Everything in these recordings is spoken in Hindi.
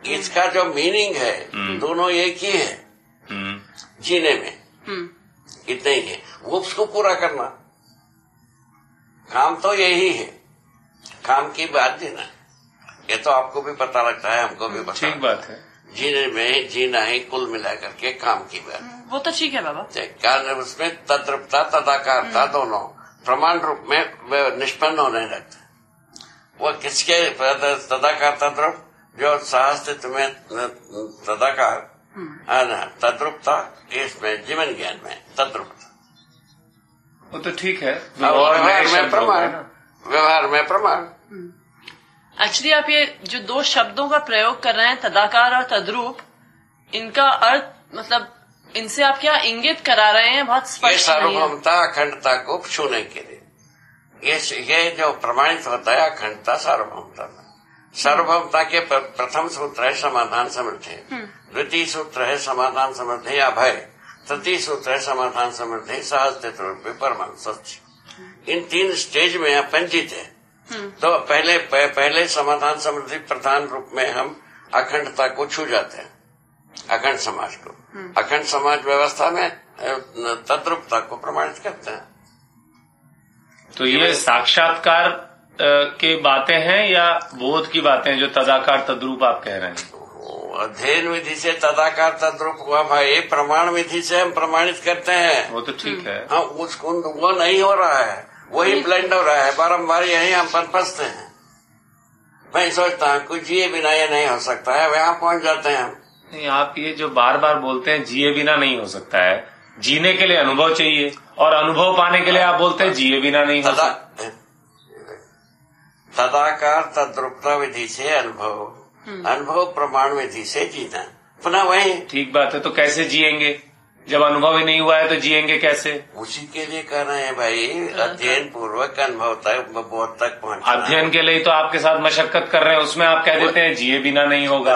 इसका जो मीनिंग है दोनों एक ही है जीने में, इतना ही है। वो उसको पूरा करना, काम तो यही है, काम की बात देना। ये तो आपको भी पता लगता है, हमको भी पता। ठीक बात है। जीने में जीना ही कुल मिलाकर के काम की बात। वो तो ठीक है बाबा। कारण उसमें तद्रूपता तदाकारता दोनों प्रमाण रूप में निष्पन्न होने लगते। वो किसके तदाकार तद्रूप, जो सहअस्तित्व में तदाकार है ना, तद्रूपता इसमें जीवन ज्ञान में तद्रूपता, वो तो ठीक है। व्यवहार में प्रमाण। एक्चुअली आप ये जो दो शब्दों का प्रयोग कर रहे हैं, तदाकार और तद्रूप, इनका अर्थ मतलब इनसे आप क्या इंगित करा रहे हैं? बहुत स्पष्ट ये सार्वभौमता अखंडता को छूने के लिए ये जो प्रमाणित होता है अखंडता सार्वभौमता में। सार्वभौमता के प्रथम सूत्र है समाधान समृद्धि, द्वितीय सूत्र है समाधान समृद्धि अभय, तृतीय सूत्र है समाधान समृद्धि सहअस्तित्व परमाणु सच। इन 3 स्टेज में अपन जीते। तो पहले समाधान समृद्धि प्रधान रूप में हम अखंडता को छू जाते हैं, अखंड समाज को। अखंड समाज व्यवस्था में तद्रूपता को प्रमाणित करते हैं। तो ये साक्षात्कार के बातें हैं या बोध की बातें जो तदाकार तद्रूप आप कह रहे हैं? अध्ययन विधि से तदाकार तद्रूप हुआ भाई, प्रमाण विधि से हम प्रमाणित करते हैं। वो तो ठीक है। हाँ, उसको वो नहीं हो रहा है, वही ब्लेंड हो रहा है, बारम्बार यही हम पर फंसते हैं। मैं सोचता हूँ कुछ जिए बिना ये नहीं हो सकता है, वहाँ पहुँच जाते हैं हम। नहीं, आप ये जो बार बार बोलते हैं जिए बिना नहीं हो सकता है, जीने के लिए अनुभव चाहिए और अनुभव पाने के लिए आप बोलते हैं जिए बिना नहीं हो सकता। तदाकार तद्रूपता विधि से अनुभव, अनुभव प्रमाण विधि से जीना, पुनः वही। ठीक बात है। तो कैसे जिएंगे जब अनुभव ही नहीं हुआ है? तो जिएंगे कैसे? उसी के लिए कर रहे हैं भाई, अध्ययन पूर्वक अनुभव तक बोध तक पहुँचना। अध्ययन के लिए तो आपके साथ मशक्कत कर रहे हैं, उसमें आप कह देते हैं जिए बिना नहीं होगा।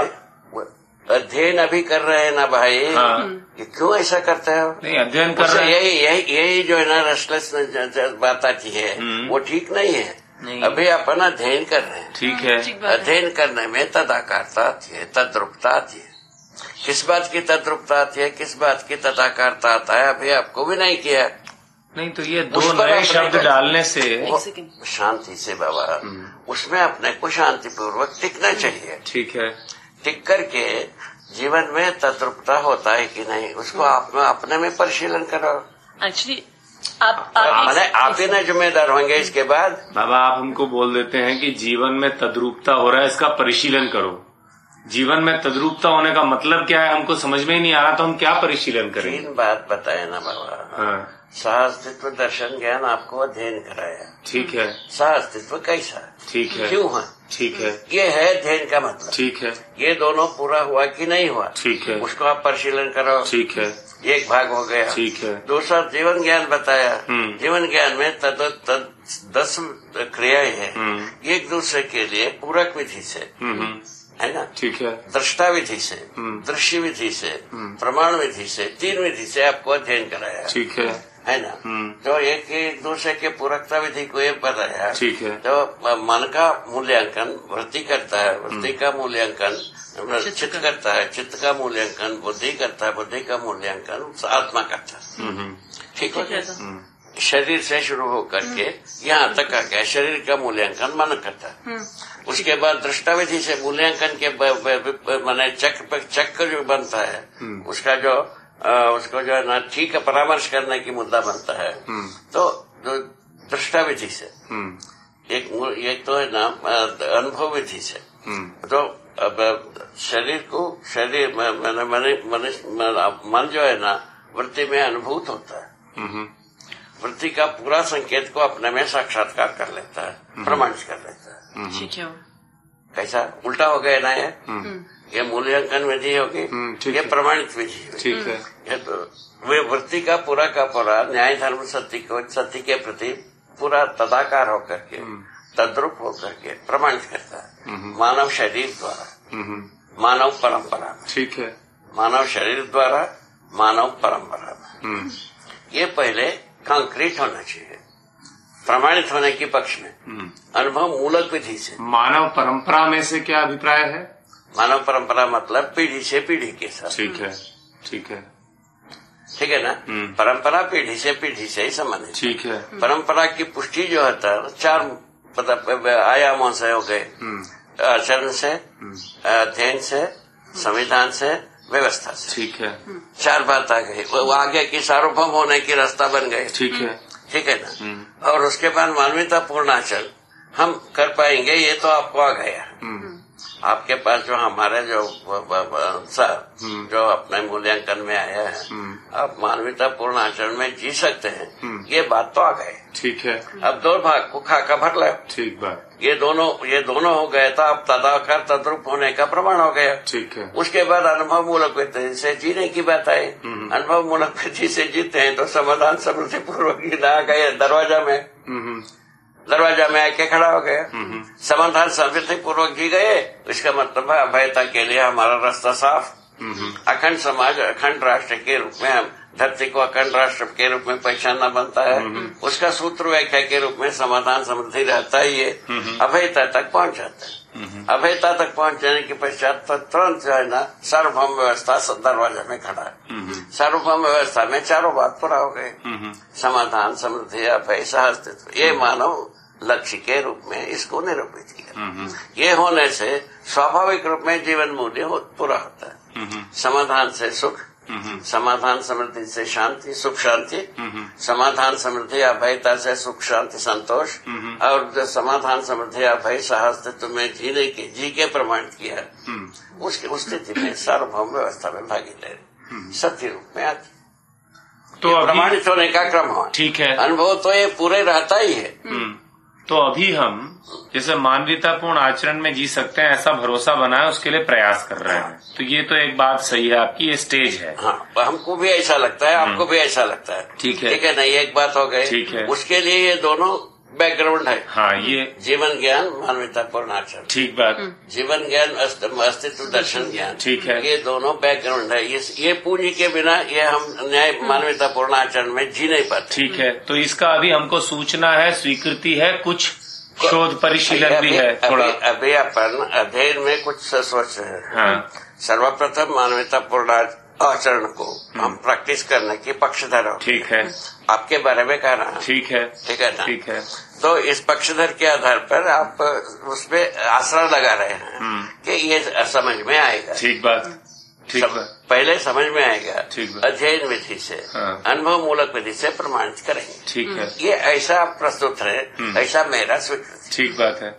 अध्ययन अभी कर रहे हैं ना भाई। हाँ। क्यों ऐसा करते हो? नहीं, अध्ययन कर रहे हैं। यही जो है ना रेस्टलेस बात आती है, वो ठीक नहीं है। नहीं। अभी अपन अध्ययन कर रहे हैं। ठीक है। अध्ययन करने में तदाकारता आती है, तद्रूपता आती है। किस बात की तद्रूपता आती है, किस बात की तदाकारता आता है, अभी आपको भी नहीं किया। नहीं तो ये 2 नए शब्द डालने से शांति से बाबा, उसमें अपने को शांति पूर्वक टिकना चाहिए। ठीक है। टिक करके जीवन में तद्रूपता होता है कि नहीं, उसको आप अपने में परिशीलन करो। एक्चुअली आप ही ना जिम्मेदार होंगे इसके बाद। बाबा आप हमको बोल देते हैं कि जीवन में तद्रूपता हो रहा है, इसका परिशीलन करो। जीवन में तद्रूपता होने का मतलब क्या है हमको समझ में ही नहीं आ रहा, तो हम क्या परिशीलन करें? 3 बात बताए ना बाबा। हाँ। सहअस्तित्व दर्शन ज्ञान आपको अध्ययन कराया। ठीक है। सहअस्तित्व कैसा, ठीक है, क्यों है, ठीक है, ये है अध्ययन का मतलब। ठीक है। ये दोनों पूरा हुआ कि नहीं हुआ, ठीक है, उसको आप परिशीलन करो। ठीक है। एक भाग हो गया। ठीक है। दूसरा जीवन ज्ञान बताया। जीवन ज्ञान में 10 क्रियाएं हैं, एक दूसरे के लिए पूरक विधि से, है ना। ठीक है। दृष्टा विधि से, दृश्य विधि से, प्रमाण विधि से, 3 विधि से आपको अध्ययन कराया। ठीक है ना। तो एक दूसरे के पूरकता विधि को ये बताया। ठीक है। तो मन का मूल्यांकन वृत्ति करता है, वृत्ति का मूल्यांकन चित्त करता है, चित्त का मूल्यांकन बुद्धि करता है, बुद्धि का मूल्यांकन आत्मा करता है। ठीक है। शरीर से शुरू होकर के यहाँ तक आ गया, शरीर का मूल्यांकन मन करता है। उसके बाद दृष्टा विधि से मूल्यांकन के माने चक्र जो बनता है, उसका जो उसको जो है ना ठीक है परामर्श करने की मुद्दा बनता है। तो दृष्टा विधि से एक तो है ना अनुभव विधि से, तो अब शरीर को मन जो है ना वृत्ति में अनुभूत होता है। वृत्ति का पूरा संकेत को अपने में साक्षात्कार कर लेता है, प्रमाणित कर लेता है। ठीक है। कैसा उल्टा हो गया ना ये मूल्यांकन विधि होगी, ये प्रमाणित विधि होगी। ठीक है। ये तो वे वृत्ति का पूरा न्याय धर्म सत्य के प्रति पूरा तदाकार होकर के तद्रूप होकर के प्रमाणित करता है मानव शरीर द्वारा, मानव परंपरा में। ठीक है। मानव शरीर द्वारा, मानव परंपरा में। ये पहले कंक्रीट होना चाहिए प्रमाणित होने के पक्ष में, अनुभव मूलक विधि से। मानव परंपरा में से क्या अभिप्राय है? मानव परंपरा मतलब पीढ़ी से पीढ़ी के साथ। ठीक है, ठीक है, ठीक है ना। परंपरा पीढ़ी से ही संबंधित। ठीक है। परंपरा की पुष्टि जो होता है 4 आयामों से हो गए, आचरण से, अध्ययन से, संविधान से, व्यवस्था से। ठीक है। 4 बात आ गई, वो आगे की सार्वभौम होने की रास्ता बन गए। ठीक है, ठीक है ना। और उसके बाद मानवीयतापूर्ण आचरण हम कर पाएंगे, ये तो आपको आ गया। आपके पास जो हमारे जो अपने मूल्यांकन में आया है, आप मानवीयतापूर्ण आचरण में जी सकते हैं, ये बात तो आ गए। ठीक है। अब 2 भाग को खाका भर लो। ठीक बात। ये दोनों हो गए तो अब तदाकार तद्रूप होने का प्रमाण हो गया। ठीक है। उसके बाद अनुभव मूलक विधि से जीने की बात आई। अनुभव मूलक विधि से जीते हैं तो समाधान समृद्धि पूर्वक आ गए दरवाजा में आके खड़ा हो गया। समाधान समृद्धि पूर्वक जी गए, इसका मतलब है अभयता के लिए हमारा रास्ता साफ। अखंड समाज, अखंड राष्ट्र के रूप में हम धरती को अखंड राष्ट्र के रूप में पहचानना बनता है। उसका सूत्र व्याख्या के रूप में समाधान समृद्धि रहता ही है, अभयता तक पहुंच जाता है। अभयता तक पहुंच जाने के पश्चात तो तुरंत जो है ना सार्वभौम व्यवस्था दरवाजा में खड़ा है। सार्वभौम व्यवस्था में 4 बात पूरा हो गए, समाधान समृद्धि अभय सहअस्तित्व। ये मानव लक्ष्य के रूप में इसको निरूपित किया। ये होने से स्वाभाविक रूप में जीवन मूल्य पूरा होता है। समाधान से सुख, समाधान समृद्धि से शांति, सुख शांति, समाधान समृद्धि अभयता से सुख शांति संतोष, और जो समाधान समृद्धि अभय सहअस्तित्व में जी के प्रमाणित किया, उस स्थिति में सार्वभौम व्यवस्था में भागी ले सत्य रूप में आती। तो प्रमाणित होने का क्रम हो। ठीक है। अनुभव तो ये पूरे रहता ही है। तो अभी हम जैसे मानवीयतापूर्ण आचरण में जी सकते हैं ऐसा भरोसा बनाए, उसके लिए प्रयास कर रहे हैं। तो ये तो एक बात सही है आपकी, ये स्टेज है। हाँ, हमको भी ऐसा लगता है, आपको भी ऐसा लगता है। ठीक है, ठीक है ना। ये एक बात हो गई। ठीक है। उसके लिए ये दोनों बैकग्राउंड है। हाँ, ये जीवन ज्ञान मानवीयतापूर्ण आचरण। ठीक बात। जीवन ज्ञान अस्तित्व दर्शन ज्ञान। ठीक है। ये दोनों बैकग्राउंड है। ये पूंजी के बिना ये हम न्याय मानवीयतापूर्ण आचरण में जी नहीं पाते। ठीक है। तो इसका अभी हमको सूचना है, स्वीकृति है, कुछ शोध परिशीलन भी है थोड़ा। अभी अपन अध्ययन में कुछ सोच रहे हैं। हाँ। सर्वप्रथम मानवीयतापूर्ण आचरण को हम प्रैक्टिस करने की पक्षधर हो। ठीक है। आपके बारे में कह रहा हूँ। ठीक है। ठीक है ना। ठीक है। तो इस पक्षधर के आधार पर आप उसपे आसरा लगा रहे हैं कि ये समझ में आएगा। ठीक बात। ठीक बात। पहले समझ में आएगा। ठीक बात। अध्ययन विधि से, अनुभव मूलक विधि से प्रमाणित करेंगे। ठीक है। ये ऐसा प्रस्तुत है, ऐसा मेरा स्वीकृति। ठीक बात है।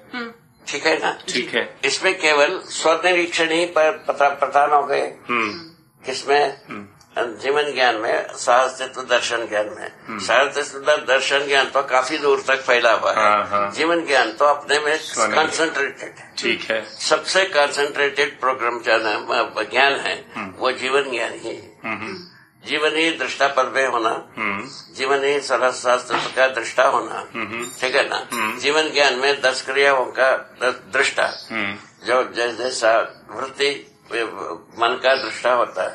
ठीक है ना। ठीक है। इसमें केवल स्वनिरीक्षण ही प्रधान हो गए। किसमें? जीवन ज्ञान में, सहअस्तित्व दर्शन ज्ञान में। सहअस्तित्व दर्शन ज्ञान तो काफी दूर तक फैला हुआ है। जीवन ज्ञान तो अपने में कंसंट्रेटेड है। ठीक है। सबसे कंसंट्रेटेड प्रोग्राम ज्ञान है वो जीवन ज्ञान ही है। जीवन ही दृष्टा पद में होना, जीवन ही सहअस्तित्व का दृष्टा होना। ठीक है ना। जीवन ज्ञान में 10 क्रियाओं का दृष्टा, जो जैसा वृत्ति मन का दृष्टा होता है,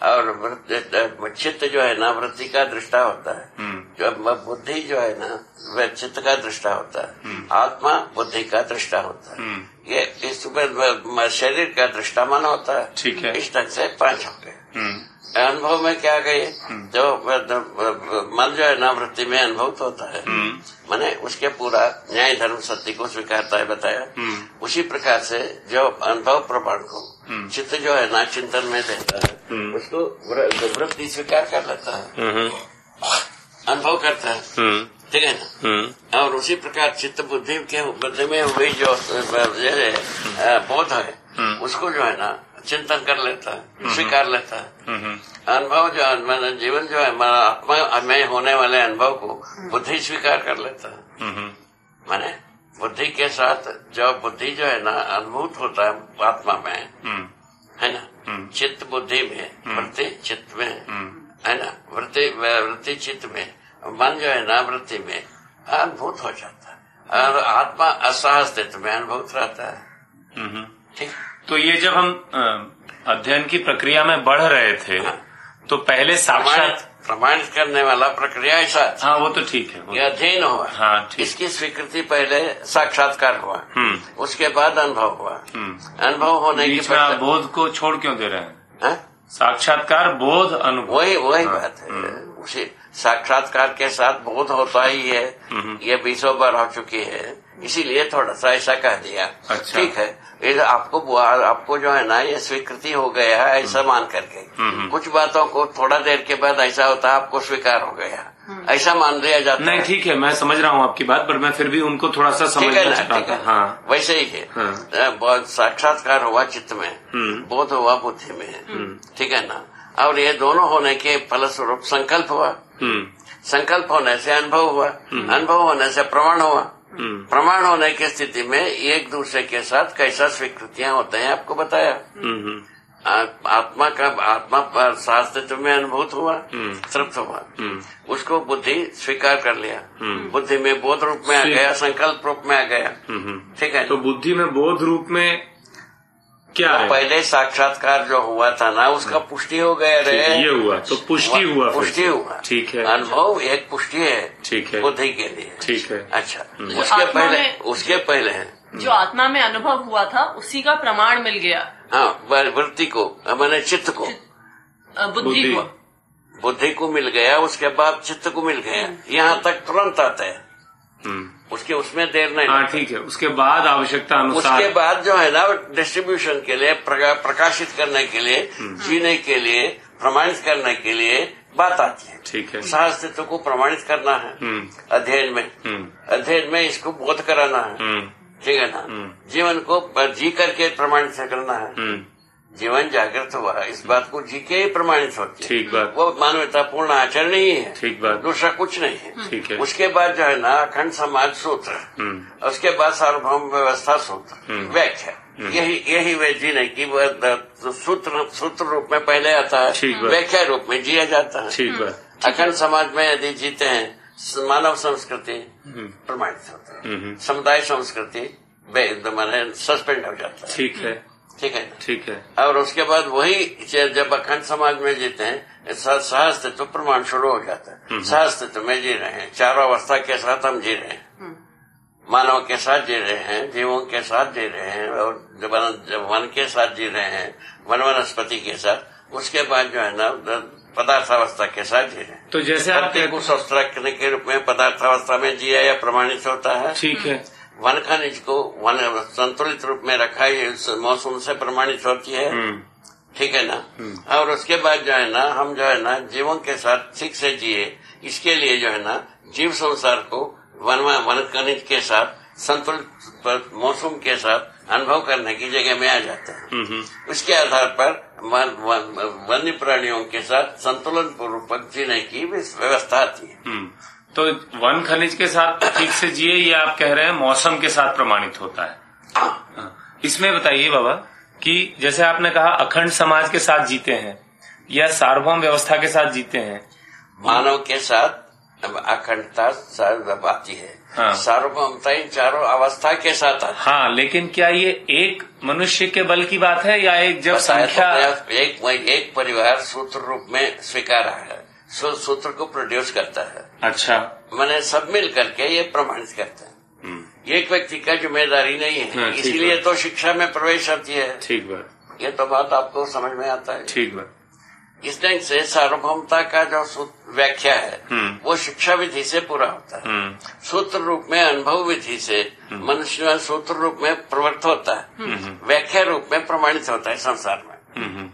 और चित्त जो है ना वृत्ति का दृष्टा होता है, जो बुद्धि जो है ना वह चित्त का दृष्टा होता है, आत्मा बुद्धि का दृष्टा होता है, ये इसमें शरीर का दृष्टा मन होता है। ठीक है। इस ढंग से 5 हो गए। अनुभव में क्या गए, जो मन जो है ना वृत्ति में अनुभूत होता है, माने उसके पूरा न्याय धर्म सत्य को स्वीकारता है, बताया। उसी प्रकार से जो अनुभव प्रमाण को चित्त जो है ना चिंतन में देता है, उसको वृत्ति स्वीकार कर लेता है, अनुभव करता है। ठीक है ना। और उसी प्रकार चित्त बुद्धि में हुई जो बोध है, उसको जो है ना चिंतन कर लेता है, स्वीकार लेता है। अनुभव जो है जीवन जो है आत्मा में होने वाले अनुभव को बुद्धि स्वीकार कर लेता है। माने बुद्धि के साथ जो बुद्धि जो है ना अनुभूत होता है आत्मा में, है ना। चित्त बुद्धि में, वृत्ति चित्त में, है ना। वृत्ति चित्त में, मन जो है ना वृत्ति में अनुभूत हो जाता है, और आत्मा असहअस्तित्व में अनुभूत रहता है। ठीक। तो ये जब हम अध्ययन की प्रक्रिया में बढ़ रहे थे, तो पहले प्रमाणित करने वाला प्रक्रिया ऐसा। हाँ वो तो ठीक है, ये अध्ययन हुआ। हाँ ठीक। इसकी स्वीकृति पहले साक्षात्कार हुआ, उसके बाद अनुभव हुआ। अनुभव होने के बाद बोध को छोड़ क्यों दे रहे हैं? साक्षात्कार, बोध, अनुभव, वही बात है। उसी साक्षात्कार के साथ बोध होता ही है, ये 20 बार हो चुकी है, इसीलिए थोड़ा सा ऐसा कह दिया। अच्छा। ठीक है, आपको जो है ना ये स्वीकृति हो गया है ऐसा मान करके। कुछ बातों को थोड़ा देर के बाद ऐसा होता है आपको स्वीकार हो गया, ऐसा मान लिया जाता है। नहीं ठीक है, मैं समझ रहा हूँ आपकी बात, पर मैं फिर भी उनको थोड़ा सा समझना चाहता हूँ। हाँ वैसे ही है। बहुत साक्षात्कार हुआ चित्त में, बोध हुआ बुद्धि में, ठीक है ना। और ये दोनों होने के फलस्वरूप संकल्प हुआ, संकल्प होने से अनुभव हुआ, अनुभव होने से प्रमाण हुआ, प्रमाण होने की स्थिति में एक दूसरे के साथ कैसा स्वीकृतियां होते हैं आपको बताया। आत्मा पर शास्त्र में अनुभूत हुआ, तृप्त हुआ, उसको बुद्धि स्वीकार कर लिया, बुद्धि में बोध रूप में आ गया, संकल्प रूप में आ गया। ठीक है, तो बुद्धि में बोध रूप में क्या है? पहले साक्षात्कार जो हुआ था ना उसका पुष्टि हो गया रहे, ये हुआ तो पुष्टि हुआ, पुष्टि हुआ। ठीक है, अनुभव एक पुष्टि है, ठीक है, बुद्धि के लिए। ठीक है, अच्छा। उसके पहले है जो आत्मा में अनुभव हुआ था उसी का प्रमाण मिल गया। हाँ, वृत्ति को, मैंने चित्त को, बुद्धि को मिल गया, उसके बाद चित्त को मिल गया। यहाँ तक तुरंत आता है, उसमें देर नहीं। हाँ ठीक है, उसके बाद आवश्यकता अनुसार, उसके बाद जो है ना डिस्ट्रीब्यूशन के लिए, प्रकाशित करने के लिए, जीने के लिए, प्रमाणित करने के लिए बात आती है। ठीक है, सहअस्तित्व को प्रमाणित करना है अध्ययन में इसको बोध कराना है, ठीक है ना। जीवन को जी करके प्रमाणित करना है। जीवन जागृत हुआ, इस बात को जी के ही प्रमाणित होती है। ठीक बात, वो मानवतापूर्ण आचरण ही है। ठीक बात, दूसरा कुछ नहीं है। ठीक है, उसके बाद जो है ना अखंड समाज सूत्र, उसके बाद सार्वभौम व्यवस्था सूत्र, व्याख्या, यही वे जीने की सूत्र रूप में पहले आता है, व्याख्या रूप में जिया जाता है। ठीक बात। अखंड समाज में यदि जीते हैं, मानव संस्कृति प्रमाणित होती है, समुदाय संस्कृति माने सस्पेंड हो जाता है। ठीक है, ठीक है, ठीक है। और उसके बाद वही जब अखंड समाज में जीते हैं, सहअस्तित्व प्रमाण शुरू हो जाता है। सहअस्तित्व में जी रहे हैं, चारों अवस्था के साथ हम जी रहे हैं, मानव के साथ जी रहे हैं, जीवों के साथ जी रहे हैं, और वन के साथ जी रहे हैं, वनस्पति के साथ। उसके बाद जो है ना पदार्थावस्था के साथ जी रहे हैं। तो जैसे आप को स्वस्थ रखने के रूप में पदार्थावस्था में जिया या प्रमाणित होता है। ठीक है, वन खनिज को संतुलित रूप में रखा, मौसम से प्रमाणित होती है। ठीक है ना। और उसके बाद जो है ना हम जो है ना जीवों के साथ ठीक से जिए, इसके लिए जो है ना जीव संसार को वन खनिज के साथ संतुलित मौसम के साथ अनुभव करने की जगह में आ जाते हैं। उसके आधार पर वन्य प्राणियों के साथ संतुलन पूर्वक जीने की व्यवस्था आती है। तो वन खनिज के साथ ठीक से जिए, ये आप कह रहे हैं मौसम के साथ प्रमाणित होता है। इसमें बताइए बाबा कि जैसे आपने कहा अखंड समाज के साथ जीते हैं या सार्वभौम व्यवस्था के साथ जीते हैं, मानव के साथ अखंडता आती है। हाँ। सार्वभौमता इन चारों अवस्था के साथ आती है। हाँ, लेकिन क्या ये एक मनुष्य के बल की बात है या एक जब संख्या एक परिवार सूत्र रूप में स्वीकार है, सूत्र को प्रोड्यूस करता है। अच्छा, मैंने सब मिल करके ये प्रमाणित करते हैं। एक व्यक्ति का जिम्मेदारी नहीं है। हाँ, इसलिए तो शिक्षा में प्रवेश आती है। ठीक बात, ये तो बात आपको समझ में आता है। ठीक बात। इस ढंग से सार्वभौमता का जो व्याख्या है वो शिक्षा विधि से पूरा होता है। सूत्र रूप में अनुभव विधि से मनुष्य सूत्र रूप में प्रवृत्त होता है, व्याख्या रूप में प्रमाणित होता है संसार में।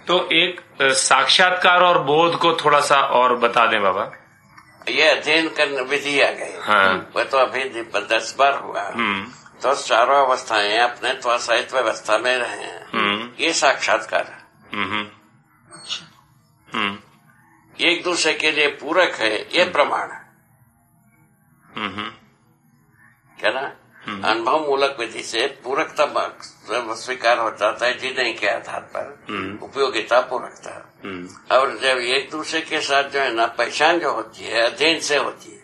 तो एक साक्षात्कार और बोध को थोड़ा सा और बता दें बाबा। ये अध्ययन करने विधि आ गई। हाँ। वह तो अभी 10 बार हुआ। तो चारों अवस्थाएं अपने त्वसाहित व्यवस्था में रहे हैं। ये साक्षात्कार है। एक दूसरे के लिए पूरक है, ये प्रमाण है। क्या ना अनुभव मूलक विधि से पूरकता स्वीकार हो जाता है जीने के आधार पर, उपयोगिता पूरकता। और जब एक दूसरे के साथ जो है ना पहचान जो होती है अध्ययन से होती है,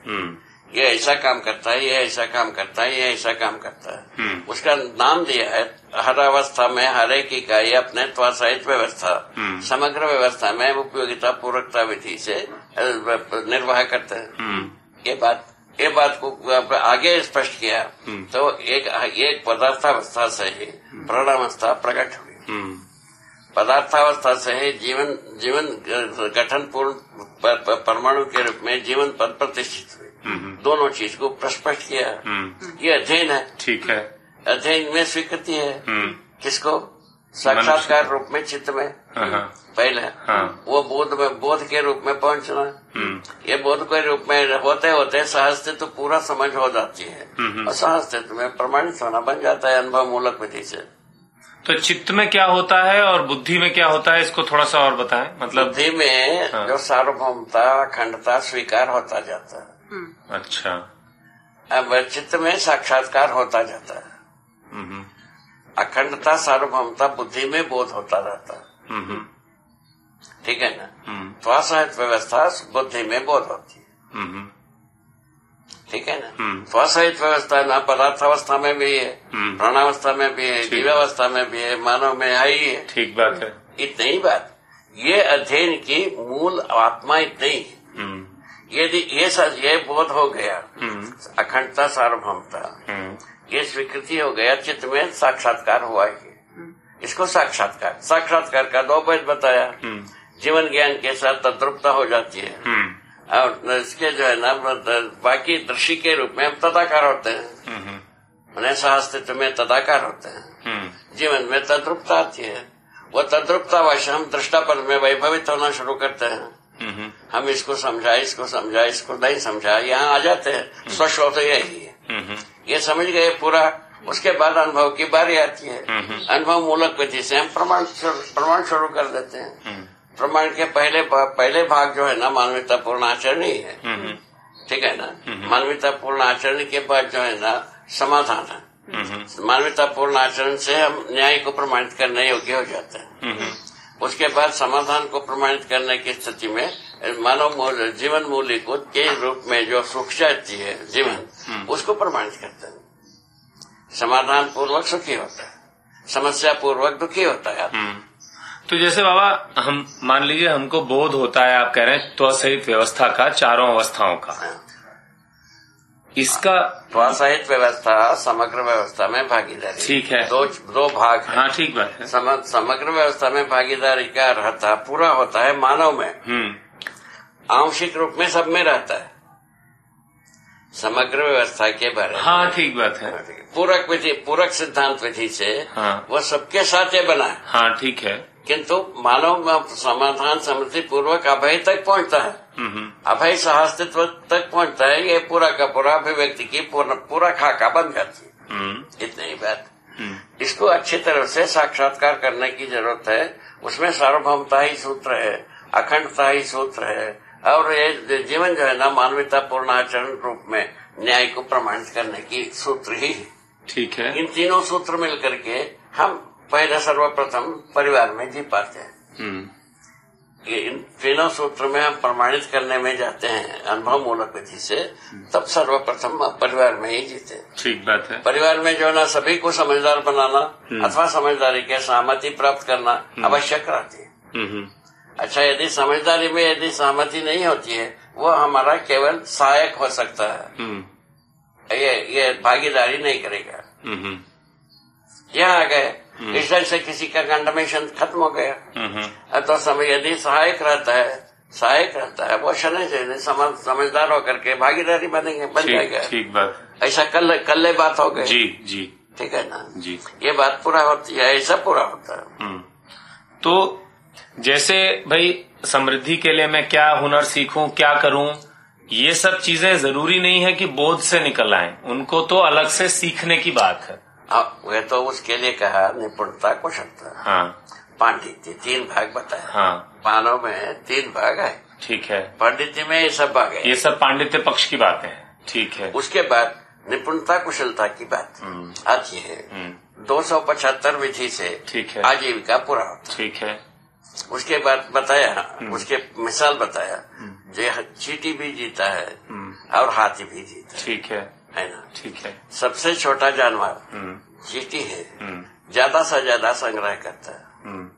ये ऐसा काम करता है, ये ऐसा काम करता है, ये ऐसा काम करता है। उसका नाम दिया है हर अवस्था में हर एक इकाई अपने त्वसहित व्यवस्था समग्र व्यवस्था में उपयोगिता पूर्वकता विधि से निर्वाह करते हैं। ये बात को आगे स्पष्ट किया तो एक पदार्थावस्था से ही प्राणावस्था प्रकट हुई। पदार्थावस्था से ही जीवन गठन पूर्ण परमाणु के रूप में जीवन पद प्रतिष्ठित हुई। दोनों चीज को स्पष्ट किया। ये अध्ययन है। ठीक है। अध्ययन में स्वीकृति है। किसको? साक्षात्कार रूप में चित्त में पहले वो बोध के रूप में पहुंचना। ये बोध के रूप में होते होते सहस्तित्व पूरा समझ हो जाती है और सहस्तित्व में प्रमाणित होना बन जाता है अनुभव मूलक विधि से। तो चित्त में क्या होता है और बुद्धि में क्या होता है, इसको थोड़ा सा और बताएं। मतलब बुद्धि में जो सार्वभौमता अखंडता स्वीकार होता जाता है। अच्छा। अब चित्त में साक्षात्कार होता जाता है। अखंडता सार्वभौमता बुद्धि में बोध होता रहता है। ठीक है ना? त्वसहित व्यवस्था बुद्धि में बोध होती है। ठीक है ना? त्वसहित व्यवस्था ना पदार्थावस्था में भी है, प्राणावस्था में भी है, जीवावस्था में भी है, मानव में है ही है। ठीक बात है। इतनी बात ये अध्ययन की मूल आत्मा इतनी है। यदि ये बोध हो गया अखंडता सार्वभौमता, ये स्वीकृति हो गया, चित्त में साक्षात्कार हुआ है। इसको साक्षात्कार का दो भेद बताया। जीवन ज्ञान के साथ तद्रुपता हो जाती है और इसके जो है ना बाकी दृष्टि के रूप में हम तदाकार होते हैं। उन्हें सहस्तित्व में तदाकार होते हैं। जीवन में तद्रुपता आती है। वो तद्रुपतावश हम दृष्टा पद में वैभवित होना शुरू करते हैं। हम इसको समझा, इसको नहीं समझा, यहाँ आ जाते हैं। स्वशो तो यही है। ये समझ गए पूरा। उसके बाद अनुभव की बारी आती है। अनुभव मूलक विधि से हम प्रमाण शुरू कर देते हैं। प्रमाण के पहले भाग जो है ना मानवीयतापूर्ण आचरण ही है। ठीक है ना? मानवीयतापूर्ण आचरण के बाद जो है ना समाधान है। मानवीयतापूर्ण आचरण से हम न्याय को प्रमाणित करने योग्य हो जाते हैं। उसके बाद समाधान को प्रमाणित करने की स्थिति में मानव जीवन मूल्य को के रूप में जो सुख चाहती है जीवन, उसको प्रमाणित करते हैं। समाधान पूर्वक सुखी होता है, समस्या पूर्वक दुखी होता है। तो जैसे बाबा हम मान लीजिए हमको बोध होता है, आप कह रहे हैं त्वसहित व्यवस्था का, चारों अवस्थाओं का। इसका त्वसहित व्यवस्था समग्र व्यवस्था में भागीदारी। ठीक है। दो भाग है। हाँ ठीक बात है। समग्र व्यवस्था में भागीदारी का रहता पूरा होता है मानव में। आंशिक रूप में सब में रहता है समग्र व्यवस्था के बारे में। हाँ ठीक बात है। पूरक सिद्धांत विधि से वो सबके साथ ये बना है। हाँ ठीक है। किंतु मानव समाधान समृद्धि पूर्वक अभय तक पहुंचता है। अभय सहस्तित्व तक पहुंचता है। ये पूरा का पूरा अभिव्यक्ति की पूरा खाका बन जाती है। इतनी बात। इसको अच्छी तरह से साक्षात्कार करने की जरूरत है। उसमें सार्वभौमता ही सूत्र है, अखंडता ही सूत्र है और ये जीवन जो है ना मानवीयतापूर्ण आचरण रूप में न्याय को प्रमाणित करने की सूत्र ही है। ठीक है। इन तीनों सूत्र मिलकर के हम पहले सर्वप्रथम परिवार में जी पाते हैं। इन तीनों सूत्र में हम प्रमाणित करने में जाते हैं अनुभव मूलक विधि से, तब सर्वप्रथम परिवार में ही जीते। ठीक बात है। परिवार में जो ना सभी को समझदार बनाना अथवा समझदारी के सहमति प्राप्त करना आवश्यक रहती है। अच्छा, यदि समझदारी में यदि सहमति नहीं होती है, वो हमारा केवल सहायक हो सकता है। ये भागीदारी नहीं करेगा। यहाँ आ गए, इस ढंग से किसी का कंडमेशन खत्म हो गया। तो समय यदि सहायक रहता है वो शनि समझदार होकर के भागीदारी बन जाएगा। ठीक बात। ऐसा कल बात हो गई। जी जी। ठीक है ना जी। ये बात पूरा होती है, ऐसा पूरा होता है। तो जैसे भाई समृद्धि के लिए मैं क्या हुनर सीखूं, क्या करूं, ये सब चीजें जरूरी नहीं है कि बोध से निकल आए, उनको तो अलग से सीखने की बात है। वे तो उसके लिए कहा निपुणता कुशलता। हाँ। पांडित्य 3 भाग बताया। हाँ। मानव में 3 भाग है। ठीक है। पांडित्य में ये सब भाग है। ये सब पांडित्य पक्ष की बातें हैं। ठीक है। उसके बाद निपुणता कुशलता की बात आती है। 275 विधि से ठीक है आजीविका पूरा होता। ठीक है। उसके बाद बताया, उसके मिसाल बताया, जो चीटी भी जीता है और हाथी भी जीता ठीक है ना। ठीक है। सबसे छोटा जानवर चींटी है, ज्यादा से ज्यादा संग्रह करता है।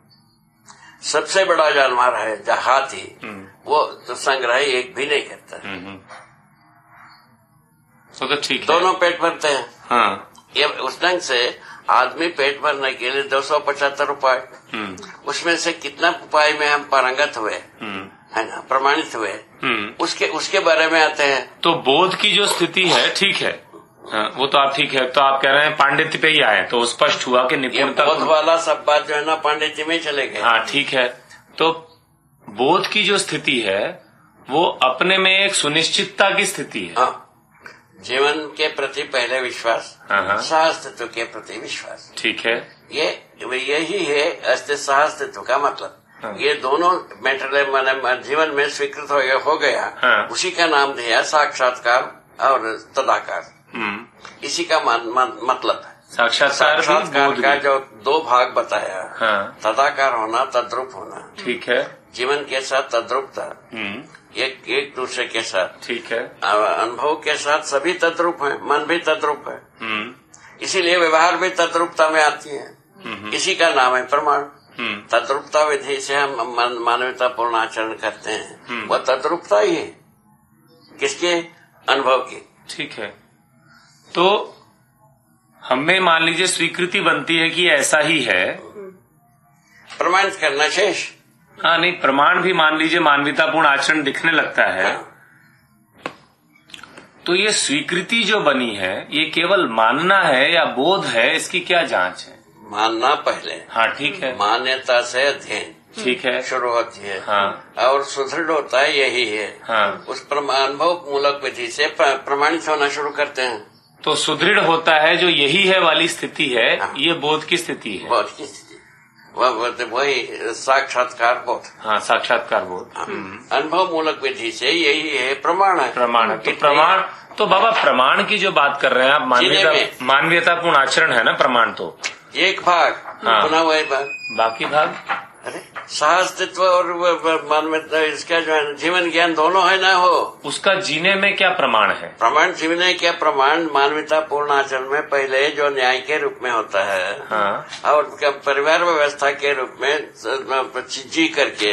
सबसे बड़ा जानवर है हाथी, वो तो संग्रह एक भी नहीं करता। तो ठीक है, दोनों पेट भरते हैं। हाँ। ये उस ढंग से आदमी पेट भरने के लिए 275 उपाय, उसमें से कितना उपाय में हम पारंगत हुए, है ना, प्रमाणित हुए, उसके बारे में आते हैं। तो बोध की जो स्थिति है, ठीक है, हाँ, वो तो आप ठीक है। तो आप कह रहे हैं पांडित्य पे ही आए, तो स्पष्ट हुआ कि निपुणता, बोध वाला सब बात जो है ना पांडित्य में चले गए। हाँ ठीक है। तो बोध की जो स्थिति है वो अपने में एक सुनिश्चितता की स्थिति है। हाँ, जीवन के प्रति पहले विश्वास, सहअस्तित्व के प्रति विश्वास, ठीक है। यही है अस्तित्व सहअस्तित्व का मतलब। ये दोनों मैटर जीवन में स्वीकृत हो गया, उसी का नाम दिया साक्षात्कार और तदाकार। इसी का मतलब है साक्षात्कार का जो दो भाग बताया, तदाकार होना, तद्रूप होना, ठीक है, जीवन के साथ तद्रूपता, एक दूसरे के साथ, ठीक है, अनुभव के साथ सभी तद्रूप है, मन भी तद्रूप है, इसीलिए व्यवहार भी तद्रूपता में आती है। इसी का नाम है प्रमाण। तद्रूपता विधि से हम मानवता पूर्ण आचरण करते हैं, वह तद्रूपता ही है, किसके? अनुभव की। ठीक है। तो हमें मान लीजिए स्वीकृति बनती है कि ऐसा ही है, प्रमाणित करना शेष। हाँ नहीं, प्रमाण भी मान लीजिए मानवतापूर्ण आचरण दिखने लगता है। तो ये स्वीकृति जो बनी है, ये केवल मानना है या बोध है, इसकी क्या जांच है? मानना पहले। हाँ ठीक है। मान्यता से अध्ययन, ठीक है, शुरू होती है। हाँ। और सुदृढ़ होता है, यही है। हाँ। उस अनुभव मूलक विधि से प्रमाणित होना शुरू करते हैं। तो सुदृढ़ होता है जो यही है वाली स्थिति है। हाँ। ये बोध की स्थिति है। बोध की स्थिति वही साक्षात्कार बोध। हाँ, साक्षात्कार बोध। अनुभव मूलक विधि से यही है, प्रमाण है। प्रमाण है। तो प्रमाण, तो बाबा प्रमाण की जो बात कर रहे हैं आप, मानवीयतापूर्ण आचरण है ना प्रमाण, तो एक भाग। हाँ। पुनः वही भाग, बाकी भाग। अरे सहअस्तित्व और मानवता, इसका जो है जीवन ज्ञान दोनों है ना, हो उसका जीने में क्या प्रमाण है? प्रमाण जीने क्या प्रमाण? मानवता पूर्ण आचरण में पहले जो न्याय के रूप में होता है। हाँ। और परिवार व्यवस्था के रूप में जी करके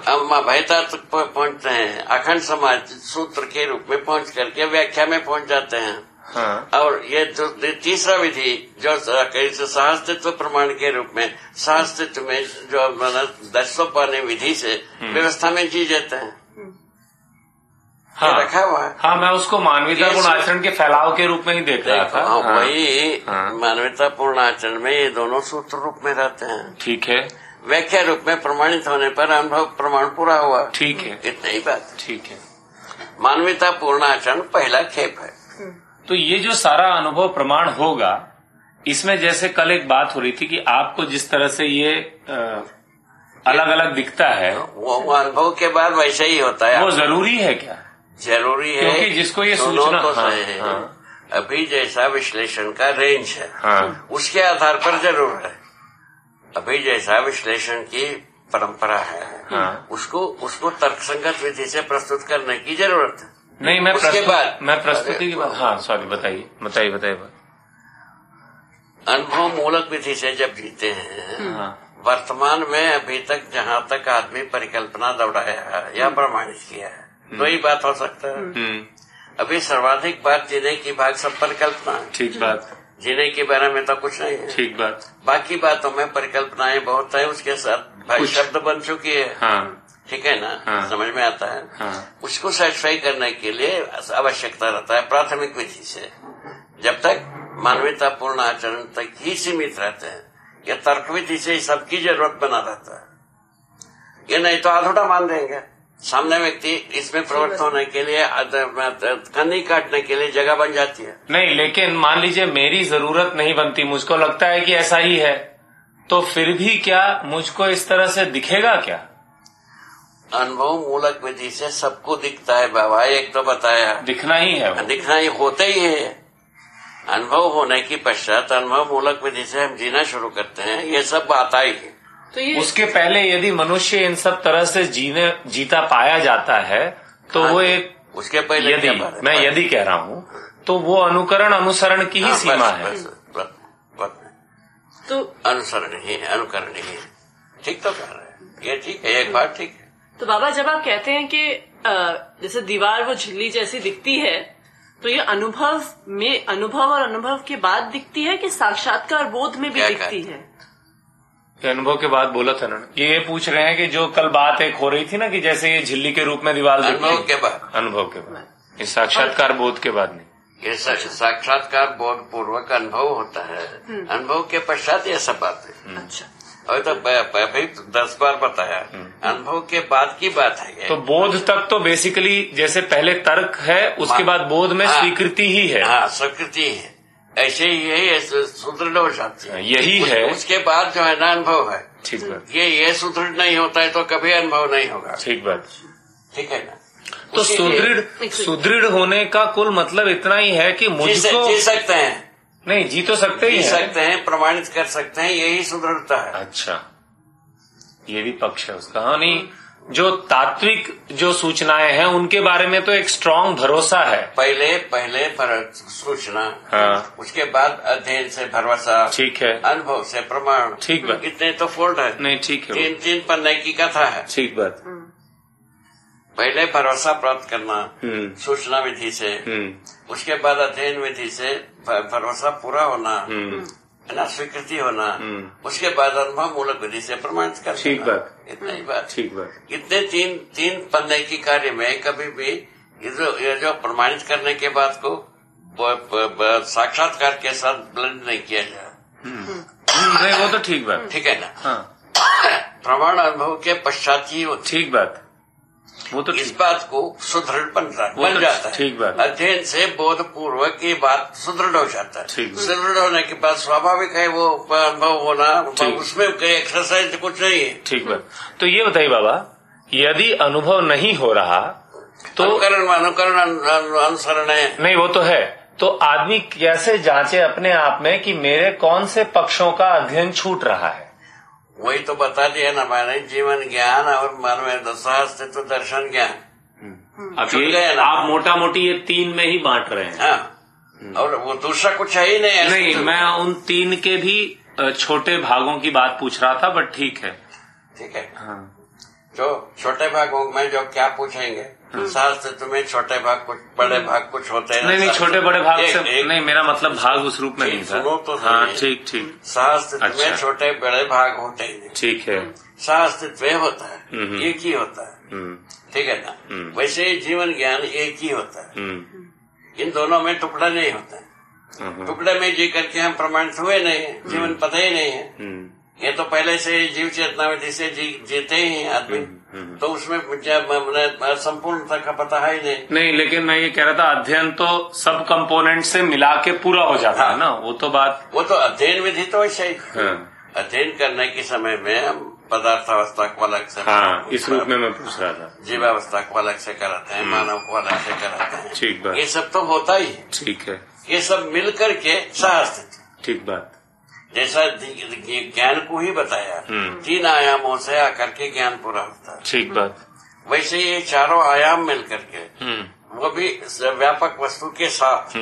हम अभयता तक पहुंचते हैं, अखंड समाज सूत्र के रूप में पहुंच करके व्याख्या में पहुंच जाते हैं। हाँ। और ये जो तीसरा विधि जो सहअस्तित्व प्रमाण के रूप में, सहअस्तित्व में जो दर्शोपाने विधि से व्यवस्था में जी जाते हैं। हाँ। रखा हुआ है। हाँ, मैं उसको मानवतापूर्ण आचरण के फैलाव के रूप में ही देख रहा था। हाँ, वही मानवतापूर्ण आचरण में ये दोनों सूत्र रूप में रहते हैं। ठीक है। व्याख्या रूप में प्रमाणित होने पर अनुभव प्रमाण पूरा हुआ। ठीक है, इतना ही बात। ठीक है। मानवतापूर्ण आचरण पहला खेप है। तो ये जो सारा अनुभव प्रमाण होगा, इसमें जैसे कल एक बात हो रही थी कि आपको जिस तरह से ये अलग अलग दिखता है, वो अनुभव के बाद वैसे ही होता है। वो जरूरी है क्या? जरूरी है, क्योंकि जिसको ये सूचना तो है। हाँ। अभी जैसा विश्लेषण का रेंज है। हाँ। उसके आधार पर जरूर है। अभी जैसा विश्लेषण की परंपरा है। हाँ। उसको तर्कसंगत विधि से प्रस्तुत करने की जरूरत है। नहीं, मैं प्रस्तुति की बात, हाँ सॉरी, बताइए। अनुभव मूलक विधि से जब जीते हैं, वर्तमान में अभी तक जहाँ तक आदमी परिकल्पना दौड़ाया या प्रमाणित किया है, तो ही बात हो सकता है। अभी सर्वाधिक बात जीने की भाग सब परिकल्पना है। ठीक बात। जीने के बारे में तो कुछ नहीं है। ठीक बात। बाकी बातों में परिकल्पनाएं बहुत है, उसके साथ भाई शब्द बन चुकी है। हाँ। ठीक है ना। हाँ। समझ में आता है। हाँ। उसको सेटिस्फाई करने के लिए आवश्यकता रहता है प्राथमिक विधि से। जब तक मानवतापूर्ण आचरण तक ही सीमित रहते हैं, या तर्क विधि से सबकी जरूरत बना रहता है। ये नहीं तो अधूरा मान देंगे। सामने व्यक्ति इसमें प्रवृत्त होने के लिए, कन्नी काटने के लिए जगह बन जाती है। नहीं, लेकिन मान लीजिए मेरी जरूरत नहीं बनती, मुझको लगता है कि ऐसा ही है, तो फिर भी क्या मुझको इस तरह से दिखेगा क्या? अनुभव मूलक विधि से सबको दिखता है बाबा, एक तो बताया। दिखना ही है, दिखना ही होता ही है। अनुभव होने की पश्चात अनुभव मूलक विधि से हम जीना शुरू करते हैं, ये सब बात आई है। तो उसके पहले यदि मनुष्य इन सब तरह से जीता पाया जाता है, तो वो एक उसके पहले यदि मैं यदि कह रहा हूँ तो वो अनुकरण अनुसरण की ही सीमा है। तो अनुसरण ही है, अनुकरण ही है। ठीक तो कह रहे हैं, ये ठीक है, एक बात ठीक है। तो बाबा जब आप कहते हैं कि जैसे दीवार वो झिल्ली जैसी दिखती है, तो ये अनुभव और अनुभव के बाद दिखती है कि साक्षात्कार बोध में भी दिखती है? ये अनुभव के बाद बोला था ना, ये पूछ रहे हैं कि जो कल बात एक हो रही थी ना कि जैसे ये झिल्ली के रूप में दीवार अनुभव के बाद, अनुभव के बाद, ये साक्षात्कार बोध के बाद नहीं। ये साक्षात्कार बोध पूर्वक अनुभव होता है, अनुभव के पश्चात ये सब बात है। अच्छा, और तो भाई 10 बार बताया, अनुभव के बाद की बात है ये। तो बोध तक तो बेसिकली जैसे पहले तर्क है, उसके बाद बोध में स्वीकृति ही है। हाँ, स्वीकृति है, ऐसे ही है, सुदृढ़ हो जाती है, यही है। उसके बाद जो है ना अनुभव है। ठीक बात। ये सुदृढ़ नहीं होता है तो कभी अनुभव नहीं होगा। ठीक बात। ठीक है ना। तो सुदृढ़ होने का कुल मतलब इतना ही है कि मुझको जी सकते हैं, नहीं जी तो सकते ही जी सकते हैं, प्रमाणित कर सकते हैं, यही सुदृढ़ता है। अच्छा, ये भी पक्ष है उसका। हाँ, नहीं जो तात्विक जो सूचनाएं हैं उनके बारे में तो एक स्ट्रांग भरोसा है। पहले सूचना, हाँ, उसके बाद अध्ययन से भरोसा, ठीक है, अनुभव से प्रमाण, ठीक बात। इतने तो फोल्ड है। नहीं ठीक है, तीन पन्ने की कथा है। ठीक बात। पहले भरोसा प्राप्त करना सूचना विधि से, उसके बाद अध्ययन विधि से भरोसा पूरा होना, है ना, स्वीकृति होना, उसके बाद अनुभव मूलक विधि से प्रमाणित करना। ठीक बात। इतना ही बात। ठीक बात। इतने तीन पन्ने की कार्य में कभी भी ये जो प्रमाणित करने के बाद को साक्षात्कार के साथ ब्लेंड नहीं किया जाए। नहीं वो तो ठीक बात। ठीक है ना। हाँ, प्रमाण अनुभव के पश्चात ही होती। ठीक बात। वो तो इस बात को सुदृढ़ बन जाता है। ठीक बात। अध्ययन से बोध पूर्वक की बात सुदृढ़ हो जाता है। सुदृढ़ होने के बाद स्वाभाविक है वो अनुभव होना, उसमें कोई एक्सरसाइज कुछ नहीं है। ठीक बात। तो ये बताइए बाबा, यदि अनुभव नहीं हो रहा तो अनुकरण अनुसरण है। नहीं वो तो है, तो आदमी कैसे जांचे अपने आप में कि मेरे कौन से पक्षों का अध्ययन छूट रहा है? वही तो बता दिया ना मैंने, जीवन ज्ञान और मन में दशास्तित्व दर्शन ज्ञान। अब आप मोटा मोटी ये 3 में ही बांट रहे हैं। हाँ, और वो दूसरा कुछ है ही नहीं। नहीं, मैं उन 3 के भी छोटे भागों की बात पूछ रहा था, बट ठीक है। ठीक है। हाँ, जो छोटे भागों में जो क्या पूछेंगे, शास्त्र में छोटे भाग कुछ, बड़े भाग कुछ होते हैं। नहीं छोटे बड़े भाग से नहीं, मेरा मतलब भाग उस रूप में नहीं था। सुनो तो हाँ, ठीक। शास्त्र में छोटे बड़े भाग होते ही। ठीक है। शास्त्र होता है, एक ही होता है। ठीक है ना। वैसे जीवन ज्ञान एक ही होता है, इन दोनों में टुकड़ा नहीं होता है। टुकड़े में जी करके हम प्रमाणित हुए नहीं है, जीवन पता ही नहीं है। ये तो पहले से जीव चेतना विधि से जीते ही हैं आदमी, तो उसमें संपूर्णता का पता है ही नहीं। लेकिन मैं ये कह रहा था अध्ययन तो सब कंपोनेंट से मिला के पूरा हो जाता है ना, वो तो बात, वो तो अध्ययन विधि तो वैसे ही। अध्ययन करने के समय में हम पदार्थावस्था को अलग से, हाँ, इस रूप में मैं पूछ रहा था, जीवावस्था को अलग से कराते हैं, मानव को अलग से कराते हैं। ठीक बात। ये सब तो होता ही है। ठीक है। ये सब मिल करके शास्त्र। ठीक बात। जैसा ज्ञान को ही बताया, 3 आयामों से आकर के ज्ञान पूरा होता है। ठीक बात। वैसे ये चारों आयाम मिल करके, वो भी व्यापक वस्तु के साथ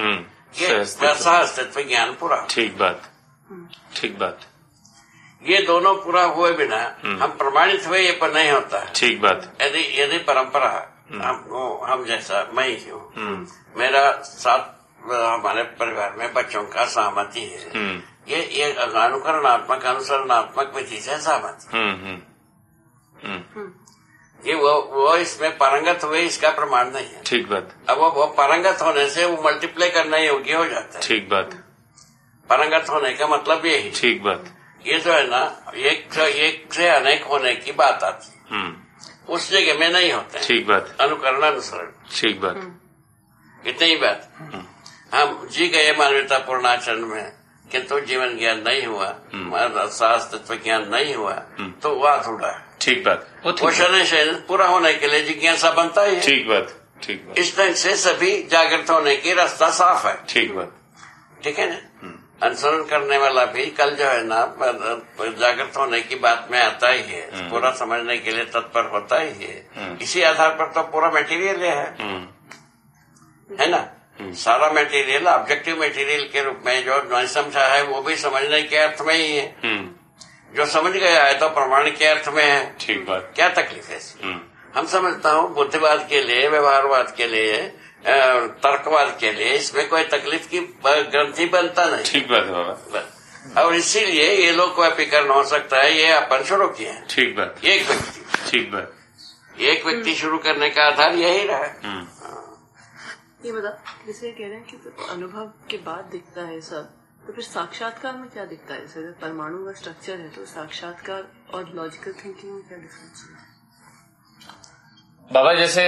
अस्तित्व ज्ञान पूरा। ठीक बात। ठीक बात। ये दोनों पूरा हुए बिना हम प्रमाणित हुए ये पर नहीं होता है। ठीक बात। यदि परंपरा हम जैसा मैं ही हूँ, मेरा साथ हमारे परिवार में बच्चों का सहमति है, ये अनुकरणात्मक अनुसरणात्मक विधि से सहमति, ये वो इसमें पारंगत हुए इसका प्रमाण नहीं है। ठीक बात। अब वो पारंगत होने से वो मल्टीप्लाई करना योग्य हो जाता है। ठीक बात। पारंगत होने का मतलब यही। ठीक बात। ये जो है ना, एक से अनेक होने की बात आती है, उस जगह में नहीं होते। ठीक बात। अनुकरण अनुसरण। ठीक बात। इतनी ही बात। हम जी गए मानवता पूर्णाचरण में, किंतु जीवन ज्ञान नहीं हुआ, शास्त्र ज्ञान नहीं हुआ, तो वह अधूरा है। ठीक बात। वो पूरा होने के लिए जिज्ञासा बनता ही है। ठीक बात। ठीक बात। इस ढंग से सभी जागृत होने की रास्ता साफ है। ठीक बात। ठीक है ना। अनुसरण करने वाला भी कल जो है ना जागृत होने की बात में आता ही है, पूरा समझने के लिए तत्पर होता ही है। इसी आधार पर तो पूरा मटेरियल है। है ना। सारा मटेरियल ऑब्जेक्टिव मटेरियल के रूप में जो नहीं समझा है वो भी समझने के अर्थ में ही है। जो समझ गया है तो प्रमाण के अर्थ में है। ठीक बात। क्या तकलीफ है इसमें? हम समझता हूँ बुद्धिवाद के लिए, व्यवहारवाद के लिए, तर्कवाद के लिए इसमें कोई तकलीफ की ग्रंथि बनता नहीं। ठीक बात है बाबा। और इसीलिए ये लोकव्यापीकरण हो सकता है, ये अपन शुरू किए हैं। ठीक बात। एक व्यक्ति, ठीक बात। एक व्यक्ति शुरू करने का आधार यही रहा। ये बता, जैसे कह रहे हैं कि तो अनुभव के बाद दिखता है सब, तो फिर साक्षात्कार में क्या दिखता है? जैसे परमाणु का स्ट्रक्चर है तो साक्षात्कार और लॉजिकल थिंकिंग में क्या डिफरेंस है? बाबा जैसे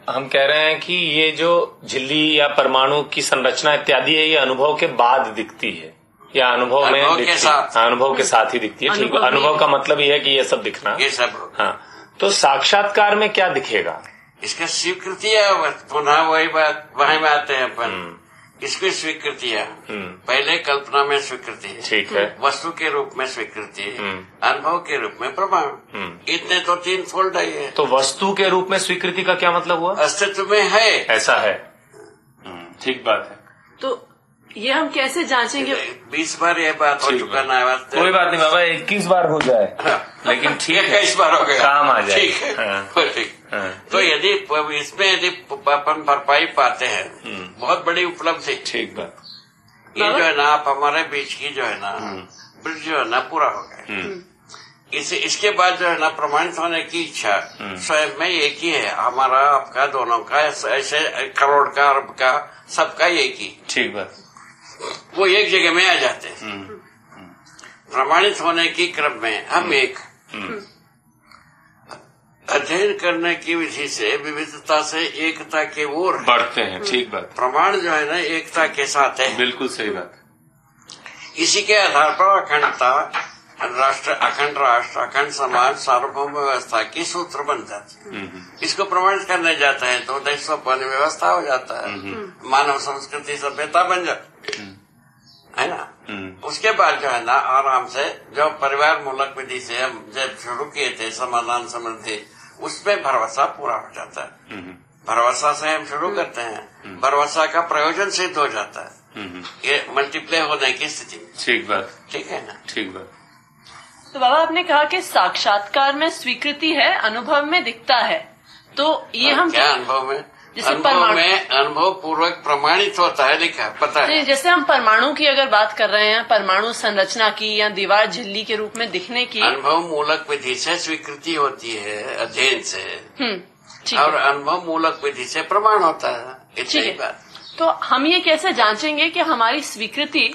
हम कह रहे हैं कि ये जो झिल्ली या परमाणु की संरचना इत्यादि है ये अनुभव के बाद दिखती है या अनुभव में दिखती है? अनुभव के साथ ही दिखती है। ठीक है। अनुभव का मतलब ये है कि ये सब दिखना, ये सब। हाँ, तो साक्षात्कार में क्या दिखेगा? इसका स्वीकृति है। पुनः वही बात, वहीं में आते हैं अपन। इसकी स्वीकृति है। पहले कल्पना में स्वीकृति है, ठीक है, वस्तु के रूप में स्वीकृति है, अनुभव के रूप में प्रमाण। इतने तो 3 फोल्ड है। तो वस्तु के रूप में स्वीकृति का क्या मतलब हुआ? अस्तित्व में है, ऐसा है। ठीक बात है। तो ये हम कैसे जांचेंगे? 20 बार ये बात हो चुका ना। कोई बात नहीं बाबा, 21 बार हो जाए, लेकिन ठीक है, 21 बार हो गया, काम आ जाए। ठीक है, ठीक। तो यदि इसमें अपन भरपाई पाते हैं, बहुत बड़ी उपलब्धि। ठीक बात। ये जो है ना, आप हमारे बीच की जो है ना ब्रिज जो है ना पूरा हो गया। इसके बाद जो है ना प्रमाणित होने की इच्छा स्वयं में एक ही है, हमारा, आपका, दोनों का, ऐसे करोड़ का, अरब का, सबका एक ही। ठीक बात। वो एक जगह में आ जाते हैं। प्रमाणित होने की क्रम में हम एक अध्ययन करने की विधि से विविधता से एकता के ओर बढ़ते हैं। ठीक बात। प्रमाण जो है ना एकता के साथ है। बिल्कुल सही बात। इसी के आधार पर अखंडता, राष्ट्र, अखंड राष्ट्र, अखंड समाज, सार्वभौम व्यवस्था की सूत्र बन जाती है। इसको प्रमाणित करने जाते हैं तो देशोपन व्यवस्था हो जाता है, मानव संस्कृति सभ्यता बन जाती है ना। उसके बाद जो है ना आराम से जो परिवार मूलक विधि से हम जब शुरू किए थे समाधान समृद्धि, उसमें भरोसा पूरा हो जाता है। भरोसा से हम शुरू करते हैं, भरोसा का प्रयोजन सिद्ध हो जाता है, ये मल्टीप्लाई होने की स्थिति में। ठीक बात। ठीक है ना। ठीक बात। तो बाबा आपने कहा कि साक्षात्कार में स्वीकृति है, अनुभव में दिखता है, तो ये हम क्या अनुभव में? जैसे अनुभव में अनुभव पूर्वक प्रमाणित होता है, लिखा पता है। जैसे हम परमाणु की अगर बात कर रहे हैं, परमाणु संरचना की या दीवार झिल्ली के रूप में दिखने की, अनुभव मूलक विधि से स्वीकृति होती है अध्ययन से, ठीक और है। अनुभव मूलक विधि से प्रमाण होता है। इतनी ही बात। तो हम ये कैसे जांचेंगे कि हमारी स्वीकृति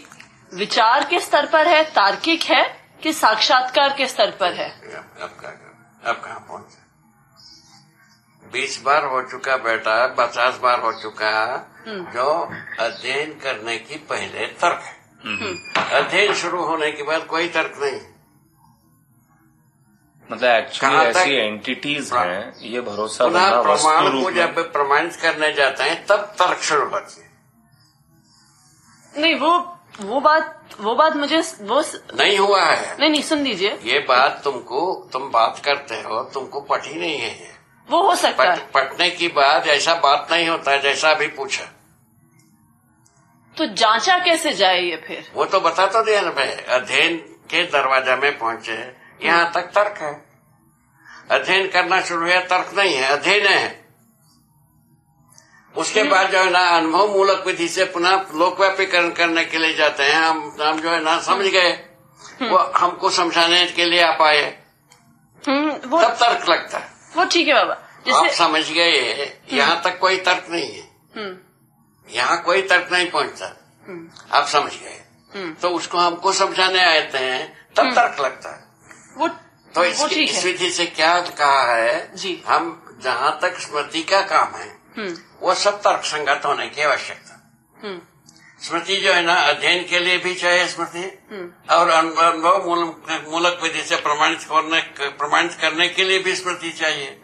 विचार के स्तर पर है, तार्किक है, कि साक्षात्कार के स्तर पर है? अब कहाँ पहुंचे? 20 बार हो चुका बेटा, 50 बार हो चुका, जो अध्ययन करने की पहले तर्क है। अध्ययन शुरू होने के बाद कोई तर्क नहीं। मतलब एक्चुअली ऐसी एंटिटीज हैं, ये भरोसा पुनः प्रमाण को जब प्रमाणित करने जाते हैं तब तर्क शुरू होती है। नहीं, वो बात मुझे वो नहीं हुआ है। नहीं, सुन लीजिए, ये बात तुम बात करते हो, तुमको पटी नहीं है ये। वो हो सकता है पटने की बात, ऐसा बात नहीं होता है जैसा अभी पूछा। तो जांचा कैसे जाए ये? फिर वो तो बता तो दिया ना भाई, अध्ययन के दरवाजा में पहुंचे, यहाँ तक तर्क है। अध्ययन करना शुरू है, तर्क नहीं है, अध्ययन है। उसके बाद जो है ना अनुभव मूलक विधि से पुनः लोकव्यापीकरण करने के लिए जाते हैं। हम जो है ना समझ गए, वो हमको समझाने के लिए आप आए, तब तर्क लगता है। वो ठीक है बाबा, आप समझ गए, यहाँ तक कोई तर्क नहीं है, यहाँ कोई तर्क नहीं पहुँचता, आप समझ गए, तो उसको हमको समझाने आते हैं, तब तर्क लगता है। वो तो इस विधि से क्या कहा है जी, हम जहाँ तक स्मृति का काम है वो सब तर्क संगत होने की आवश्यकता। स्मृति जो है ना अध्ययन के लिए भी चाहिए स्मृति, और अनुभव मूलक विधि से प्रमाणित करने के लिए भी स्मृति चाहिए।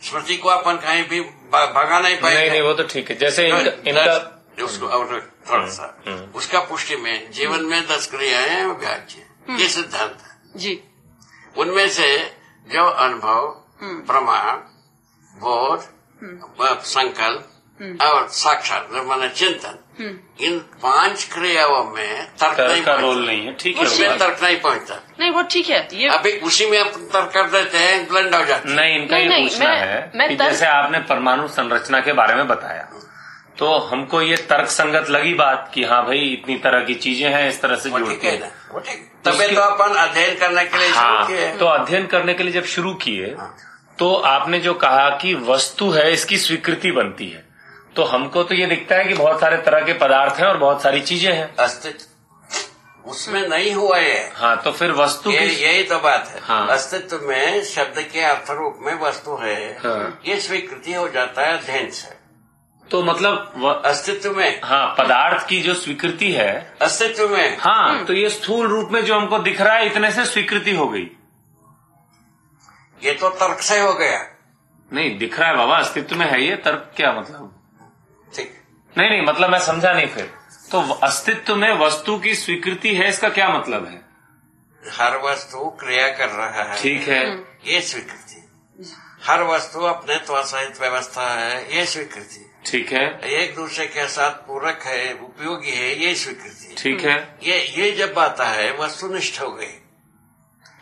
स्मृति को अपन कहीं भी भगा नहीं पाएंगे। नहीं, वो तो ठीक है। जैसे इनका उसको और थोड़ा सा उसका पुष्टि में जीवन में 10 क्रियाएं अभ्याज्य, ये सिद्धांत है जी। उनमें से जो अनुभव, प्रमाण, बोध, संकल्प, और साक्षात माने चिंतन, इन 5 क्रियाओं में तर्क नहीं का रोल नहीं है। ठीक है, उसमें तर्क नहीं पहुंचता। नहीं वो ठीक है, ये अभी उसी में अपन तर्क कर देते हैं, ब्लेंड हो जाते हैं। नहीं, इनका ये पूछना है कि जैसे आपने परमाणु संरचना के बारे में बताया, तो हमको ये तर्क संगत लगी बात कि हाँ भाई इतनी तरह की चीजें हैं, इस तरह से जोड़ते हैं। तभी तो अपन अध्ययन करने के लिए शुरू किए। तो अध्ययन करने के लिए जब शुरू किए तो आपने जो कहा कि वस्तु है इसकी स्वीकृति बनती है, तो हमको तो ये दिखता है कि बहुत सारे तरह के पदार्थ हैं और बहुत सारी चीजें हैं। अस्तित्व उसमें नहीं हुआ ये। हाँ, तो फिर वस्तु यही तो बात है। हाँ। अस्तित्व में शब्द के अर्थ रूप में वस्तु है। हाँ। ये स्वीकृति हो जाता है अध्ययन से। तो मतलब अस्तित्व में, हाँ, पदार्थ की जो स्वीकृति है अस्तित्व में, हाँ, तो ये स्थूल रूप में जो हमको दिख रहा है इतने से स्वीकृति हो गई। ये तो तर्क से हो गया। नहीं दिख रहा है बाबा, अस्तित्व में है ये, तर्क क्या मतलब? ठीक, नहीं मतलब मैं समझा नहीं। फिर तो अस्तित्व में वस्तु की स्वीकृति है, इसका क्या मतलब है? हर वस्तु क्रिया कर रहा है, ठीक है, ये स्वीकृति। हर वस्तु अपने त्वसहित व्यवस्था है, ये स्वीकृति। ठीक है, एक दूसरे के साथ पूरक है, उपयोगी है, ये स्वीकृति। ठीक है, ये जब आता है वस्तुनिष्ठ हो गई।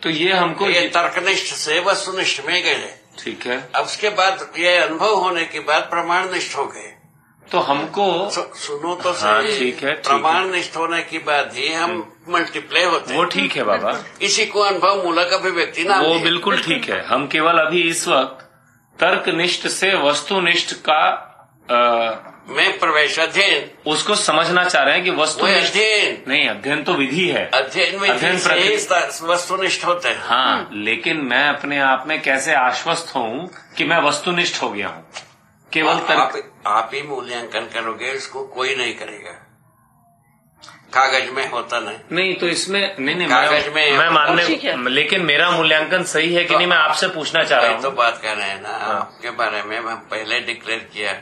तो ये हमको ये तर्कनिष्ठ से वस्तुनिष्ठ में गए। ठीक है, अब उसके बाद ये अनुभव होने के बाद प्रमाणनिष्ठ हो गए। तो हमको सुनो तो हाँ, सही। ठीक है, प्रमाणनिष्ठ होने के बाद ही हम मल्टीप्लाई होते हैं। वो ठीक है बाबा, इसी को अनुभव मूलक अभिव्यक्ति नाम वो दिया। बिल्कुल ठीक है। हम केवल अभी इस वक्त तर्कनिष्ठ से वस्तुनिष्ठ का में प्रवेश अध्ययन उसको समझना चाह रहे हैं कि वस्तुनिष्ठ अध्ययन नहीं, अध्ययन तो विधि है, अध्ययन विधि से वस्तुनिष्ठ होते हैं। हाँ, लेकिन मैं अपने आप में कैसे आश्वस्त हूँ कि मैं वस्तुनिष्ठ हो गया हूँ? केवल आप ही मूल्यांकन करोगे, इसको कोई नहीं करेगा। कागज में होता नहीं। तो इसमें नहीं कागज में मैं मानने, लेकिन मेरा मूल्यांकन सही है कि नहीं, मैं आपसे पूछना चाह रहा हूँ। तो बात कर रहे हैं ना, आपके बारे में हम पहले डिक्लेयर किया,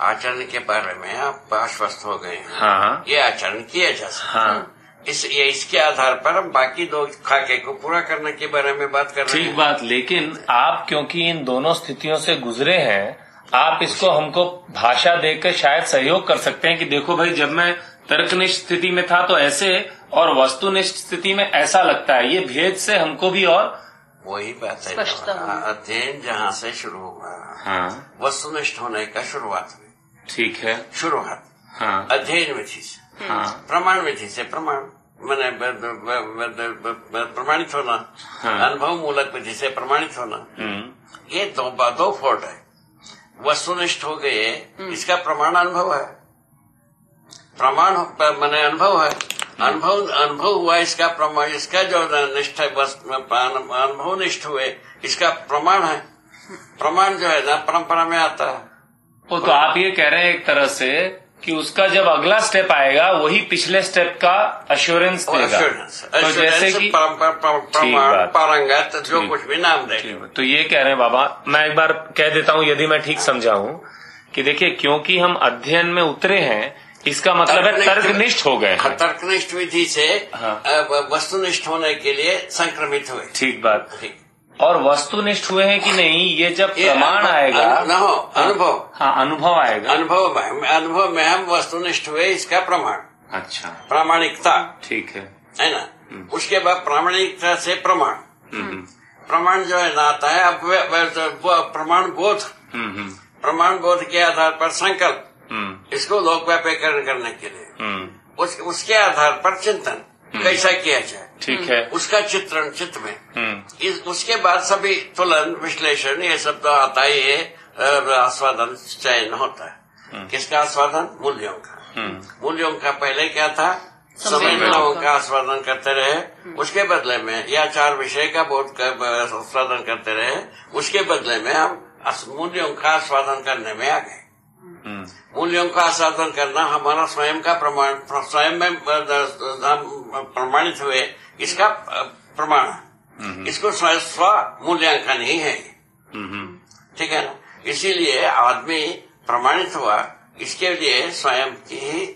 आचरण के बारे में आप आश्वस्त हो गए हैं। हाँ, ये आचरण किया जा सकता। हाँ, इसके आधार पर हम बाकी 2 खाके को पूरा करने के बारे में बात कर रहे हैं। ठीक बात, लेकिन आप क्योंकि इन दोनों स्थितियों से गुजरे हैं, आप इसको हमको भाषा देकर शायद सहयोग कर सकते हैं कि देखो भाई, जब मैं तर्कनिष्ठ स्थिति में था तो ऐसे, और वस्तुनिष्ठ स्थिति में ऐसा लगता है। ये भेद से हमको भी और वही बात है, अध्ययन जहाँ से शुरू हुआ, हाँ, वस्तुनिष्ठ होने का शुरुआत हुई। ठीक है, शुरुआत, हाँ, अध्ययन विधि से, हाँ, प्रमाण विधि से, प्रमाण मैंने प्रमाणित होना, हाँ, अनुभव मूलक विधि से प्रमाणित होना, ये दो फोर्ट है। वस्तुनिष्ठ हो गए, इसका प्रमाण अनुभव है। प्रमाण मैंने अनुभव है, अनुभव हुआ, इसका प्रमाण, इसका जो निष्ठ अनुभव निष्ठ हुए, इसका प्रमाण है। प्रमाण जो है ना परंपरा में आता है। वो तो आप ये कह रहे हैं एक तरह से कि उसका जब अगला स्टेप आएगा वही पिछले स्टेप का अश्योरेंस देगा। तो जैसे कि प्रमाण, पारंगत, जो कुछ भी नाम दे। तो ये कह रहे हैं बाबा, मैं एक बार कह देता हूँ यदि मैं ठीक समझाऊं, कि देखिए क्योंकि हम अध्ययन में उतरे हैं, इसका मतलब है तर्कनिष्ठ हो गए। तर्कनिष्ठ विधि से वस्तुनिष्ठ होने के लिए संक्रमित हुए। ठीक बात। और वस्तुनिष्ठ हुए हैं कि नहीं, ये जब प्रमाण आएगा, अनुभव, हाँ, अनुभव आएगा, अनुभव में हम वस्तुनिष्ठ हुए, इसका प्रमाण, अच्छा, प्रामाणिकता, ठीक है ना। उसके बाद प्रामाणिकता से प्रमाण, प्रमाण जो है ना आता है। अब प्रमाण बोध, प्रमाण बोध के आधार पर संकल्प, इसको लोक व्यापीकरण करने के लिए, उसके आधार पर चिंतन कैसा किया जाए, ठीक है, उसका चित्रण चित्त में, उसके बाद सभी तुलन, विश्लेषण, ये सब तो आता ही है। आस्वादन, चयन होता है। किसका आस्वादन? मूल्यों का। मूल्यों का पहले क्या था? संवेदनाओं का आस्वादन करते रहे, उसके बदले में, या 4 विषय का बोध का आस्वादन करते रहे, उसके बदले में हम मूल्यों का आस्वादन करने में आ गए। मूल्यों का आस्वादन करना हमारा स्वयं का प्रमाण, स्वयं में प्रमाणित हुए, इसका प्रमाण, इसको स्व मूल्यांकन ही है। ठीक है ना। इसीलिए आदमी प्रमाणित हुआ, इसके लिए स्वयं की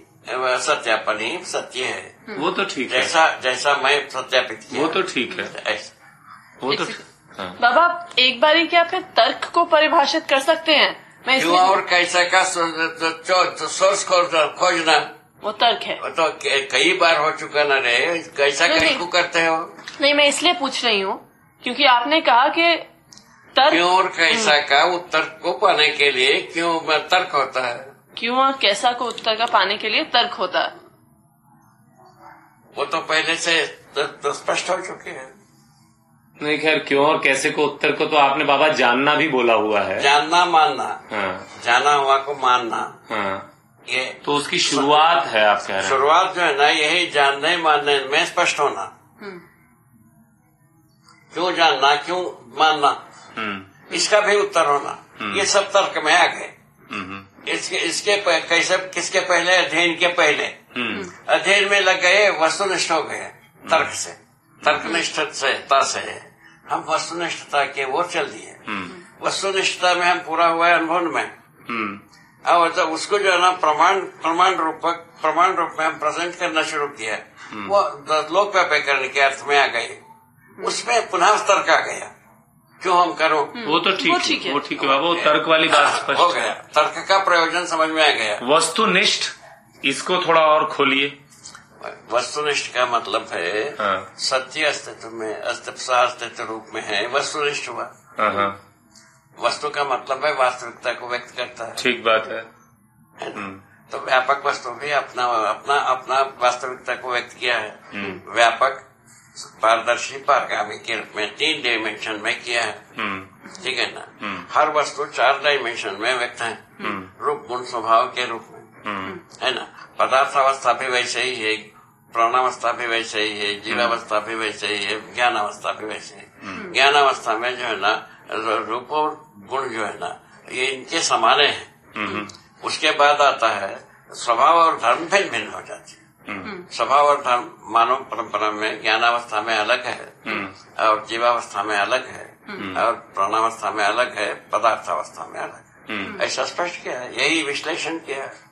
सत्यापन ही सत्य है। वो तो ठीक है, जैसा मैं सत्यापित किया, वो तो ठीक है, वो तो। बाबा एक बारी क्या फिर तर्क को परिभाषित कर सकते हैं? मैं क्यों और कैसा का सोर्स खोजना, वो तर्क है। तो कई बार हो चुका ना रे, कैसा कहीं को करते हो। नहीं, मैं इसलिए पूछ रही हूँ क्योंकि आपने कहा कि तर्क क्यों और कैसा का उत्तर को पाने के लिए क्यों तर्क होता है। क्यों और कैसा को उत्तर का पाने के लिए तर्क होता है, वो तो पहले से तो स्पष्ट हो चुके हैं। नहीं खैर, क्यों और कैसे को उत्तर को तो आपने बाबा जानना भी बोला हुआ है। जानना मानना, हाँ। जाना हुआ को मानना, हाँ। ये तो उसकी शुरुआत है, आप कह रहे हैं। शुरुआत जो है ना, यही जानने मानने में स्पष्ट होना। क्यों जानना, क्यों मानना, इसका भी उत्तर होना, ये सब तर्क में आ गए। इसके कैसे, किसके पहले, अध्ययन के पहले। अध्ययन में लग गए, वस्तुनिष्ठ हो गए तर्क से, तर्कनिष्ठता से हम वस्तुनिष्ठता के ओर चल दिए। वस्तुनिष्ठता में हम पूरा हुआ है अनुभव में, और जब उसको जो है ना प्रमाण रूप में हम प्रेजेंट करना शुरू किया, वो लोक व्यापीकरण के अर्थ में आ गए। उसमें पुनः तर्क आ गया, क्यों हम करो। वो तो ठीक है, वो ठीक है बाबा, वो तर्क वाली बात स्पष्ट हो गया, तर्क का प्रयोजन समझ में आ गया। वस्तुनिष्ठ, इसको थोड़ा और खोलिए। वस्तुनिष्ठ का मतलब है हाँ। सत्य अस्तित्व में, अस्तित्व रूप में है, वस्तुनिष्ठ हुआ। वस्तु का मतलब है वास्तविकता को व्यक्त करता है। ठीक बात है ना? तो व्यापक वस्तु भी अपना वास्तविकता को व्यक्त किया है। व्यापक, पारदर्शी, पारगामी के रूप में 3 डायमेंशन में किया है। ठीक है ना। हर वस्तु 4 डायमेंशन में व्यक्त है, रूप, गुण, स्वभाव के रूप में, है ना। पदार्थावस्था भी वैसे ही है, प्राणावस्था भी वैसे ही है, जीवावस्था भी वैसे ही है, ज्ञानावस्था भी वैसे ही। ज्ञानावस्था में जो है ना, रूप और गुण जो है ना, ये इनके समाने हैं। उसके बाद आता है स्वभाव और धर्म भिन्न भिन्न हो जाते हैं। स्वभाव और धर्म मानव परंपरा में ज्ञानावस्था में अलग है, और जीवावस्था में अलग है, और प्राणावस्था में अलग है, पदार्थावस्था में अलग है। ऐसा स्पष्ट किया है, यही विश्लेषण किया है।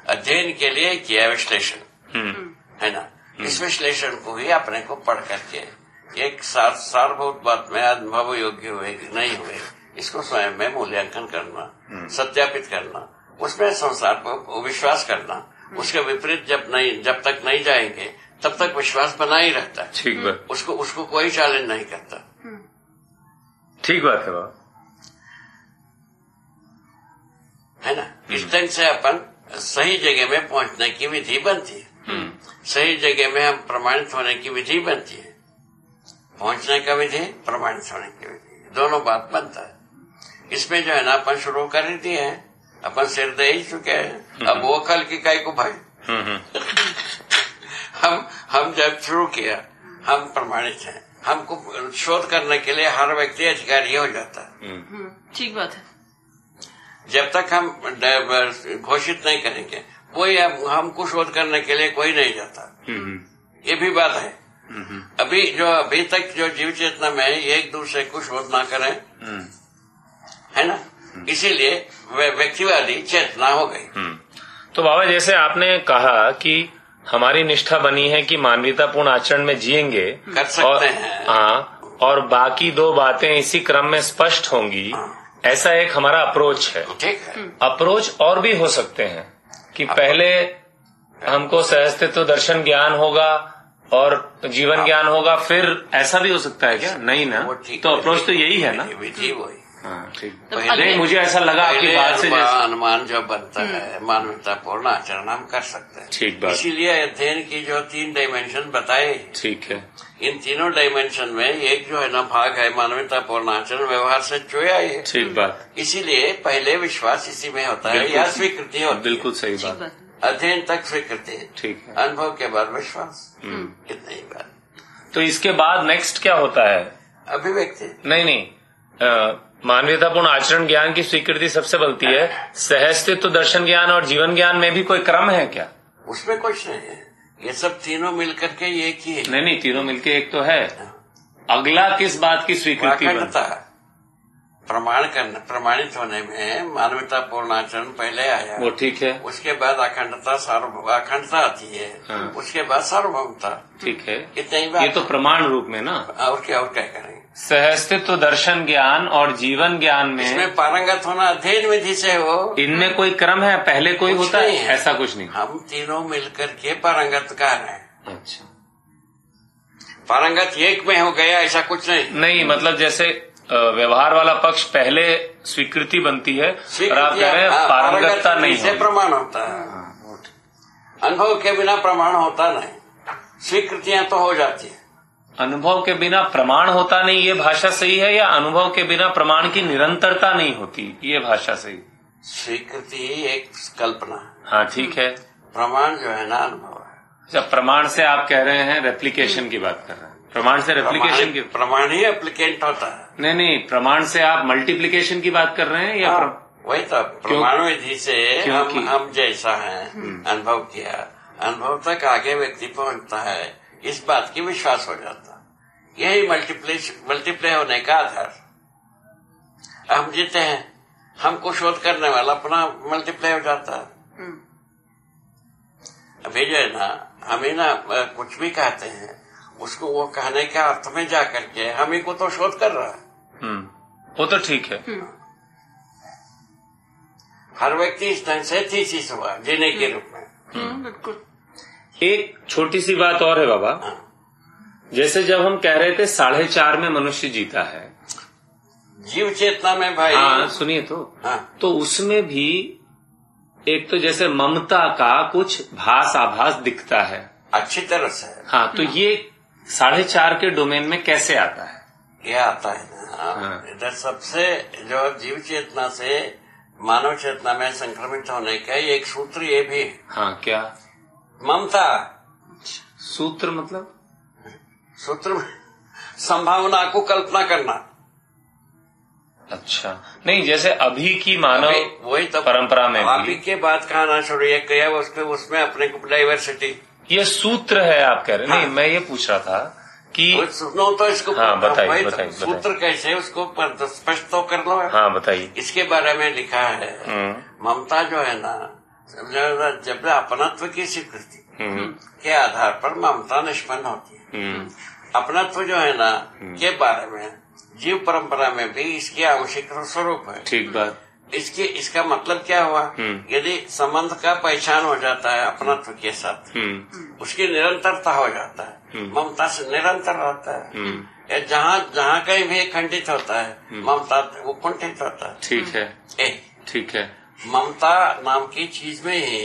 अध्ययन के लिए किया विश्लेषण, है ना। इस विश्लेषण को ही अपने को पढ़ करके एक सारभूत बात में अनुभव योग्य हुए कि नहीं हुए, इसको स्वयं में मूल्यांकन करना, सत्यापित करना, उसमें संसार को विश्वास करना। उसके विपरीत जब तक नहीं जाएंगे तब तक विश्वास बना ही रहता है। ठीक बात। उसको कोई चैलेंज नहीं करता। ठीक बात है बाबा, है ना। इस ढंग से अपन सही जगह में पहुंचने की विधि बनती है। सही जगह में हम प्रमाणित होने की विधि बनती है। पहुंचने का विधि, प्रमाणित होने की विधि, दोनों बात बनता है। इसमें जो है ना, अपन शुरू कर ही दिए हैं, अपन सिर दे ही चुके हैं। अब वो कल की काय को भाई हम जब शुरू किया, हम प्रमाणित हैं। हमको शोध करने के लिए हर व्यक्ति अधिकारी हो जाता है। ठीक बात है। जब तक हम घोषित नहीं करेंगे, कोई हमको शोध करने के लिए कोई नहीं जाता। ये भी बात है। अभी तक जो जीव चेतना में एक दूसरे को शोध ना करें, है ना, इसीलिए व्यक्तिवादी चेतना हो गई। तो बाबा, जैसे आपने कहा कि हमारी निष्ठा बनी है कि मानवीयतापूर्ण आचरण में जिएंगे, कर सकते हैं। हाँ, और बाकी 2 बातें इसी क्रम में स्पष्ट होंगी। ऐसा एक हमारा अप्रोच है। ठीक है। अप्रोच और भी हो सकते हैं कि पहले हमको सहअस्तित्व दर्शन ज्ञान होगा और जीवन ज्ञान होगा, फिर ऐसा भी हो सकता है क्या? नहीं ना, तो अप्रोच तो यही है ना। विधि वही। हाँ, ठीक। नहीं, मुझे ऐसा लगा आपकी बात से अनुमान जो बनता है, मानवतापूर्ण आचरण हम कर सकते हैं। ठीक बात। इसीलिए अध्ययन की जो 3 डायमेंशन बताए, ठीक है, इन तीनों डायमेंशन में एक जो है ना भाग है मानवतापूर्ण आचरण, व्यवहार से चोया है। ठीक बात। इसीलिए पहले विश्वास इसी में होता है या स्वीकृति होती है। बिल्कुल सही बात। अध्ययन तक स्वीकृति, ठीक है, अनुभव के बाद विश्वास, इतना ही बात। तो इसके बाद नेक्स्ट क्या होता है? अभिव्यक्ति। नहीं, मानवीयतापूर्ण आचरण ज्ञान की स्वीकृति सबसे बनती है। सहअस्तित्व दर्शन ज्ञान और जीवन ज्ञान में भी कोई क्रम है क्या? उसमें कुछ नहीं है, ये सब तीनों मिलकर के एक ही है। नहीं, तीनों मिलके एक तो है। अगला किस बात की स्वीकृति बनता है? प्रमाणित होने में मानवतापूर्ण आचरण पहले आया, वो ठीक है। उसके बाद अखंडता आती है। हाँ। उसके बाद सार्वभौमता। ठीक है, इतना ही बात। ये तो प्रमाण रूप में ना। और क्या करेंगे? सहअस्तित्व दर्शन ज्ञान और जीवन ज्ञान में इसमें पारंगत होना अध्ययन विधि से हो। इनमें कोई क्रम है, पहले कोई होता है? ऐसा कुछ नहीं। हम तीनों मिलकर के पारंगतकार हैं। अच्छा, पारंगत एक में हो गया ऐसा कुछ नहीं। मतलब जैसे व्यवहार वाला पक्ष पहले स्वीकृति बनती है और आप कह रहे हैं पारंगतता नहीं से प्रमाण होता है। अनुभव के बिना प्रमाण होता नहीं, स्वीकृतियां तो हो जाती है। अनुभव के बिना प्रमाण होता नहीं, ये भाषा सही है, या अनुभव के बिना प्रमाण की निरंतरता नहीं होती, ये भाषा सही? स्वीकृति एक कल्पना। हाँ ठीक है। प्रमाण जो है ना अनुभव है। अच्छा, प्रमाण से आप कह रहे हैं रेप्लिकेशन की बात कर रहे हैं? प्रमाण से रेप्लिकेशन की? प्रमाण ही एप्लीकेंट होता है। नहीं, प्रमाण से आप मल्टीप्लिकेशन की बात कर रहे हैं या वही तो प्रमाण विधि से हम जैसा है अनुभव किया, अनुभव तक आगे व्यक्ति पहुंचता है, इस बात की विश्वास हो जाता। यही मल्टीप्लाई होने का आधार। हम जीते हैं, हमको शोध करने वाला अपना मल्टीप्लाई हो जाता है। अभी जो है ना, हमें ना कुछ भी कहते हैं, उसको वो कहने के अर्थ में जा करके हमें को तो शोध कर रहा है। वो तो ठीक है। हर व्यक्ति इस ढंग से थीसिस हुआ जीने के रूप में। बिल्कुल। एक छोटी सी बात और है बाबा, जैसे जब हम कह रहे थे 4.5 में मनुष्य जीता है, जीव चेतना में भाई। हाँ सुनिए तो उसमें भी एक तो जैसे ममता का कुछ भास आभास दिखता है अच्छी तरह से। हाँ, तो ये 4.5 के डोमेन में कैसे आता है? ये आता है ना, इधर सबसे जो जीव चेतना से मानव चेतना में संक्रमित होने का एक सूत्र ये भी है। हाँ, क्या? ममता। सूत्र मतलब? सूत्र संभावना को कल्पना करना। अच्छा, नहीं जैसे अभी की मानव वही तो परंपरा में अभी के बात कहना छोड़िए, किया उसमें अपने को डाइवर्सिटी, ये सूत्र है आप कह रहे हैं? नहीं, मैं ये पूछ रहा था कि सुनो तो इसको। हाँ बताइए। सूत्र कैसे उसको स्पष्ट तो कर लो। हाँ बताइए। इसके बारे में लिखा है, ममता जो है ना, जब अपनत्व की स्वीकृति के आधार पर ममता निष्पन्न होती है। अपनत्व जो है ना के बारे में जीव परंपरा में भी इसके आंशिक स्वरूप है। ठीक बात। इसका मतलब क्या हुआ? यदि संबंध का पहचान हो जाता है अपनत्व के साथ, उसकी निरंतरता हो जाता है, ममता से निरंतर रहता है। जहाँ कहीं भी खंडित होता है ममता, वो कुंठित होता है। ठीक है। ममता नाम की चीज में ही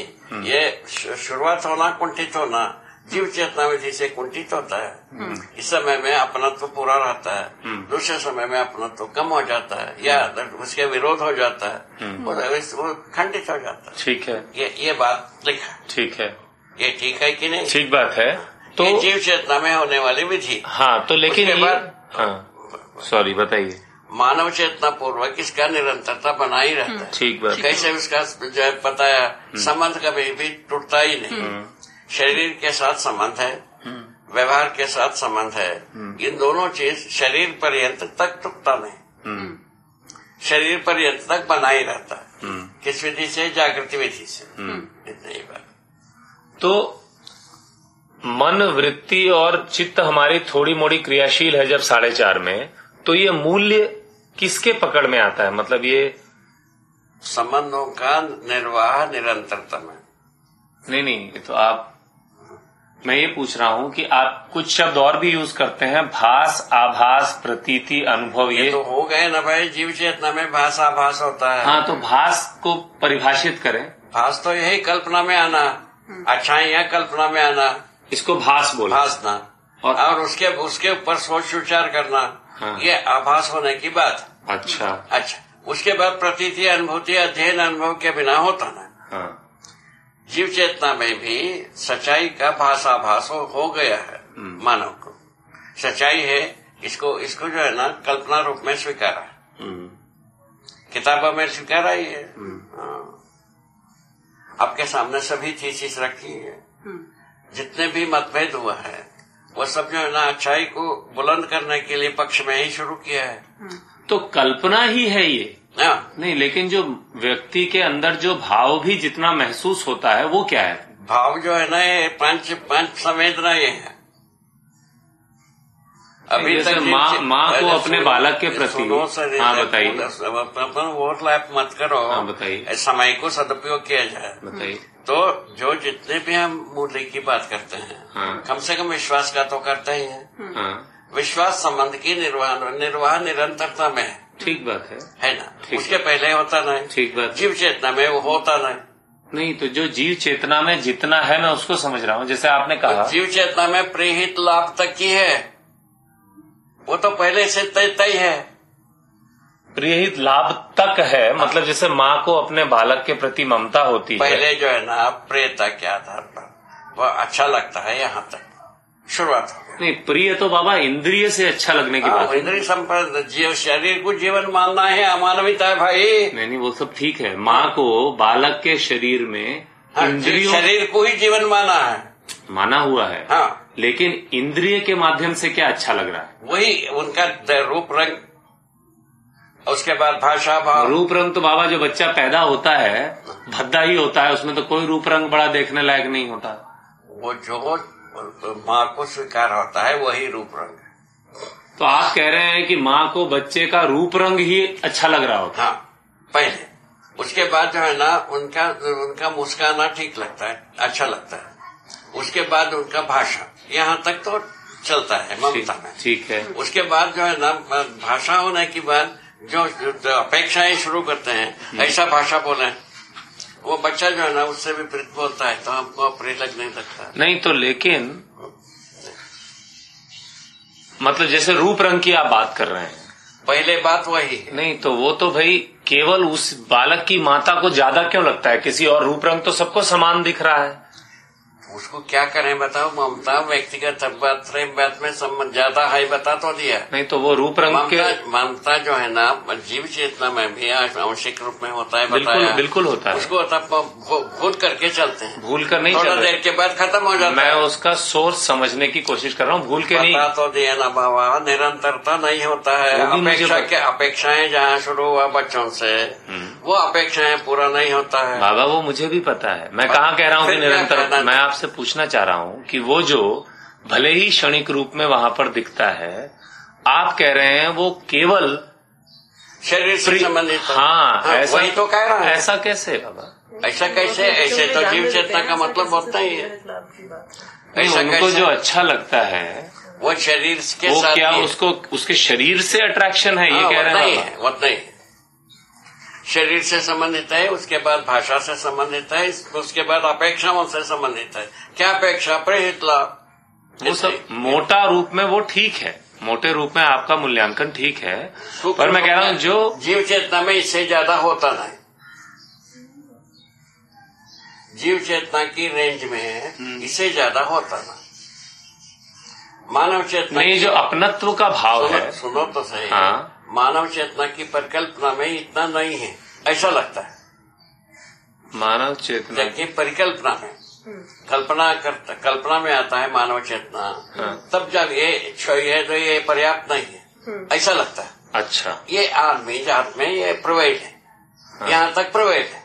ये शुरुआत होना, कुंठित होना जीव चेतना विधि से कुंठित होता है। इस समय में अपनत्व पूरा रहता है, दूसरे समय में अपनत्व कम हो जाता है या उसके विरोध हो जाता है, वो खंडित हो जाता है। ठीक है, ये बात लिखा। ठीक है, ये ठीक है कि नहीं? ठीक बात है। तो जीव चेतना में होने वाली विधि। हाँ, तो लेकिन सॉरी बताइए। मानव चेतना पूर्वक इसका निरंतरता बना ही रहता है। ठीक बात। कैसे उसका जो है पता है, संबंध कभी भी टूटता ही नहीं। शरीर के साथ संबंध है, व्यवहार के साथ संबंध है, इन दोनों चीज शरीर पर्यंत तक टूटता नहीं, शरीर पर्यंत तक बना ही रहता है। किस विधि से? जागृति विधि से। इतनी ही बात। तो मन, वृत्ति और चित्त हमारी थोड़ी मोड़ी क्रियाशील है जब 4.5 में, तो ये मूल्य किसके पकड़ में आता है? मतलब ये संबंधों का निर्वाह निरंतरता में। नहीं, ये तो आप, मैं ये पूछ रहा हूँ कि आप कुछ शब्द और भी यूज करते हैं, भास, आभास, प्रतीति, अनुभव। ये तो हो गए ना भाई, जीव चेतना में भास आभास होता है। हाँ, तो भास को परिभाषित करें। भास तो यही कल्पना में आना, अच्छाइयाँ कल्पना में आना, इसको भास बोला। भासना और उसके ऊपर सोच विचार करना। हाँ। ये आभास होने की बात। अच्छा, उसके बाद प्रतीति, अनुभूति, अध्ययन अनुभव के बिना होता ना। हाँ। जीव चेतना में भी सच्चाई का भासाभास हो गया है। मानव को सच्चाई है, इसको जो है ना कल्पना रूप में स्वीकारा, किताबों में स्वीकारा ही है। आपके सामने सभी थीसिस रखी है, जितने भी मतभेद हुआ है वो सब जो है ना अच्छाई को बुलंद करने के लिए पक्ष में ही शुरू किया है। तो कल्पना ही है ये। नहीं, लेकिन जो व्यक्ति के अंदर जो भाव भी जितना महसूस होता है वो क्या है? भाव जो है ना ये पंच संवेदना ये है। अभी जैसे तक माँ को अपने बालक के प्रति, हाँ बताइए, ओवरलैप मत करो, हाँ बताइए, समय को सदुपयोग किया जाए, बताइए। तो जो जितने भी हम मूल्य की बात करते हैं, हाँ, कम से कम विश्वास का तो करते ही है। हाँ, विश्वास संबंध की निर्वाह निरंतरता में है। ठीक बात है ना, ठीक उसके पहले होता नहीं। ठीक बात। जीव चेतना में वो होता नहीं, तो जो जीव चेतना में जितना है मैं उसको समझ रहा हूँ। जैसे आपने कहा जीव चेतना में प्रेहित लाभ तक की है, वो तो पहले से तय है। प्रियहित लाभ तक है, मतलब जैसे माँ को अपने बालक के प्रति ममता होती है, पहले जो है ना प्रियता के आधार पर वह अच्छा लगता है, यहाँ तक शुरुआत हो गई। नहीं, प्रिय तो बाबा इंद्रिय से अच्छा लगने की बात है। इंद्रिय संपन्न जीव शरीर को जीवन मानना है, अमानविता है भाई। नहीं, वो सब ठीक है। माँ को बालक के शरीर में इंद्रियों, शरीर को ही जीवन माना है, माना हुआ है। हाँ, लेकिन इंद्रिय के माध्यम से क्या अच्छा लग रहा है? वही उनका रूप रंग, उसके बाद भाषा भाव। रूप रंग तो बाबा जो बच्चा पैदा होता है भद्दा ही होता है, उसमें तो कोई रूप रंग बड़ा देखने लायक नहीं होता। वो जो माँ को स्वीकार होता है वही रूप रंग है। तो आप कह रहे हैं कि माँ को बच्चे का रूप रंग ही अच्छा लग रहा होता है? हाँ, पहले। उसके बाद जो है ना उनका मुस्काना ठीक लगता है, अच्छा लगता है। उसके बाद उनका भाषा, यहाँ तक तो चलता है ममता में। ठीक है। उसके बाद जो है ना भाषा होने के बाद जो अपेक्षाएं शुरू करते हैं, ऐसा भाषा बोले, वो बच्चा जो है ना उससे विपरीत बोलता है, तो हमको अप्रिय लगने लगता। नहीं तो लेकिन मतलब जैसे रूप रंग की आप बात कर रहे हैं, पहले बात वही। नहीं तो वो तो भाई केवल उस बालक की माता को ज्यादा क्यों लगता है? किसी और रूप रंग तो सबको समान दिख रहा है। उसको क्या करें बताओ, ममता व्यक्तिगत बात में संबंध ज्यादा है, बता तो दिया। नहीं तो वो रूप रंग के ममता जो है ना जीव चेतना में भी आंशिक रूप में होता है, बिल्कुल बिल्कुल होता है। उसको भूल करके चलते हैं, भूल कर नहीं, थोड़ा देर के बाद खत्म हो जाता है। मैं उसका सोर्स समझने की कोशिश कर रहा हूँ, भूल के नहीं। बता तो दिया ना बाबा, निरंतरता नहीं होता है। अपेक्षाएं जहाँ शुरू हुआ बच्चों से, वो अपेक्षाएं पूरा नहीं होता है बाबा। वो मुझे भी पता है, मैं कहाँ कह रहा हूँ कि निरंतर। मैं आपसे पूछना चाह रहा हूँ कि वो जो भले ही क्षणिक रूप में वहाँ पर दिखता है, आप कह रहे हैं वो केवल शरीर से संबंधित। हाँ, ऐसा वही तो कह रहा है। ऐसा कैसे बाबा? ऐसा कैसे? ऐसे तो जीव चेतना का मतलब होता ही है। ऐसा उनको जो अच्छा लगता है वो शरीर के वो साथ, क्या उसको उसके शरीर से अट्रैक्शन है, ये कह रहे हैं? उतना ही शरीर से संबंधित है, उसके बाद भाषा से संबंधित है, उसके बाद अपेक्षाओं से संबंधित है। क्या अपेक्षा? प्रेहित लाभ। वो सब मोटा रूप में वो ठीक है, मोटे रूप में आपका मूल्यांकन ठीक है, पर मैं कह रहा हूँ जो जीव चेतना में इससे ज्यादा होता नहीं। जीव चेतना की रेंज में इससे ज्यादा होता नहीं। मानव चेतना नहीं, जो अपनत्व का भाव है, सुनो तो सही। हाँ, मानव चेतना की परिकल्पना में इतना नहीं है, ऐसा लगता है। मानव चेतना की परिकल्पना में कल्पना में आता है मानव चेतना, तब जब ये है तो ये पर्याप्त नहीं है, ऐसा लगता है। अच्छा, ये आदमी जात में ये प्रवेश है, यहाँ तक प्रवेश है,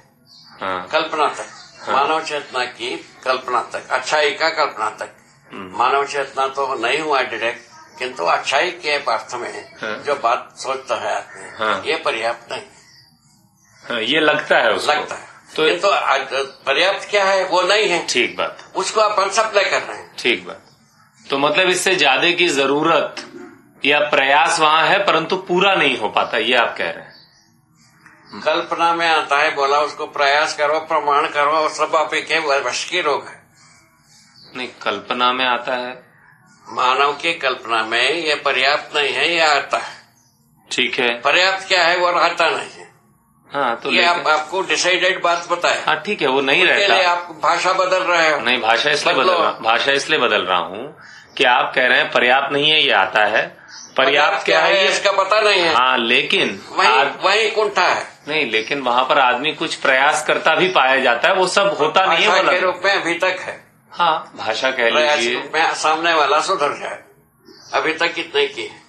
कल्पना तक, मानव चेतना की कल्पना तक, अच्छाई का कल्पना तक। मानव चेतना तो नहीं हुआ डायरेक्ट, किंतु अच्छाई के अर्थ में जो बात सोचता है आदमी, ये पर्याप्त नहीं। ये लगता है उसको, लगता है तो पर्याप्त क्या है वो नहीं है। ठीक बात, उसको अपन सप्लाई कर रहे हैं। ठीक बात। तो मतलब इससे ज्यादा की जरूरत या प्रयास वहाँ है, परंतु पूरा नहीं हो पाता, ये आप कह रहे हैं। कल्पना में आता है, बोला उसको प्रयास करो, प्रमाण करो, और सब आप के वश की रोग है। नहीं, कल्पना में आता है, मानव की कल्पना में ये पर्याप्त नहीं है, ये आता है। ठीक है, पर्याप्त क्या है वो रहता नहीं है। हाँ, तो ये आपको डिसाइडेड बात बताए। हाँ ठीक है, वो नहीं रहता। आप भाषा बदल रहे हो। नहीं, भाषा इसलिए बदल रहा हूँ कि आप कह रहे हैं पर्याप्त नहीं है, ये आता है। पर्याप्त क्या है इसका पता नहीं है। हाँ, लेकिन वही कुंठा है। नहीं, लेकिन वहाँ पर आदमी कुछ प्रयास करता भी पाया जाता है, वो सब होता नहीं है। भाषा के रूप में अभी तक है। हाँ, भाषा कह लीजिए, सामने वाला सुधर जाए, अभी तक कितने की है।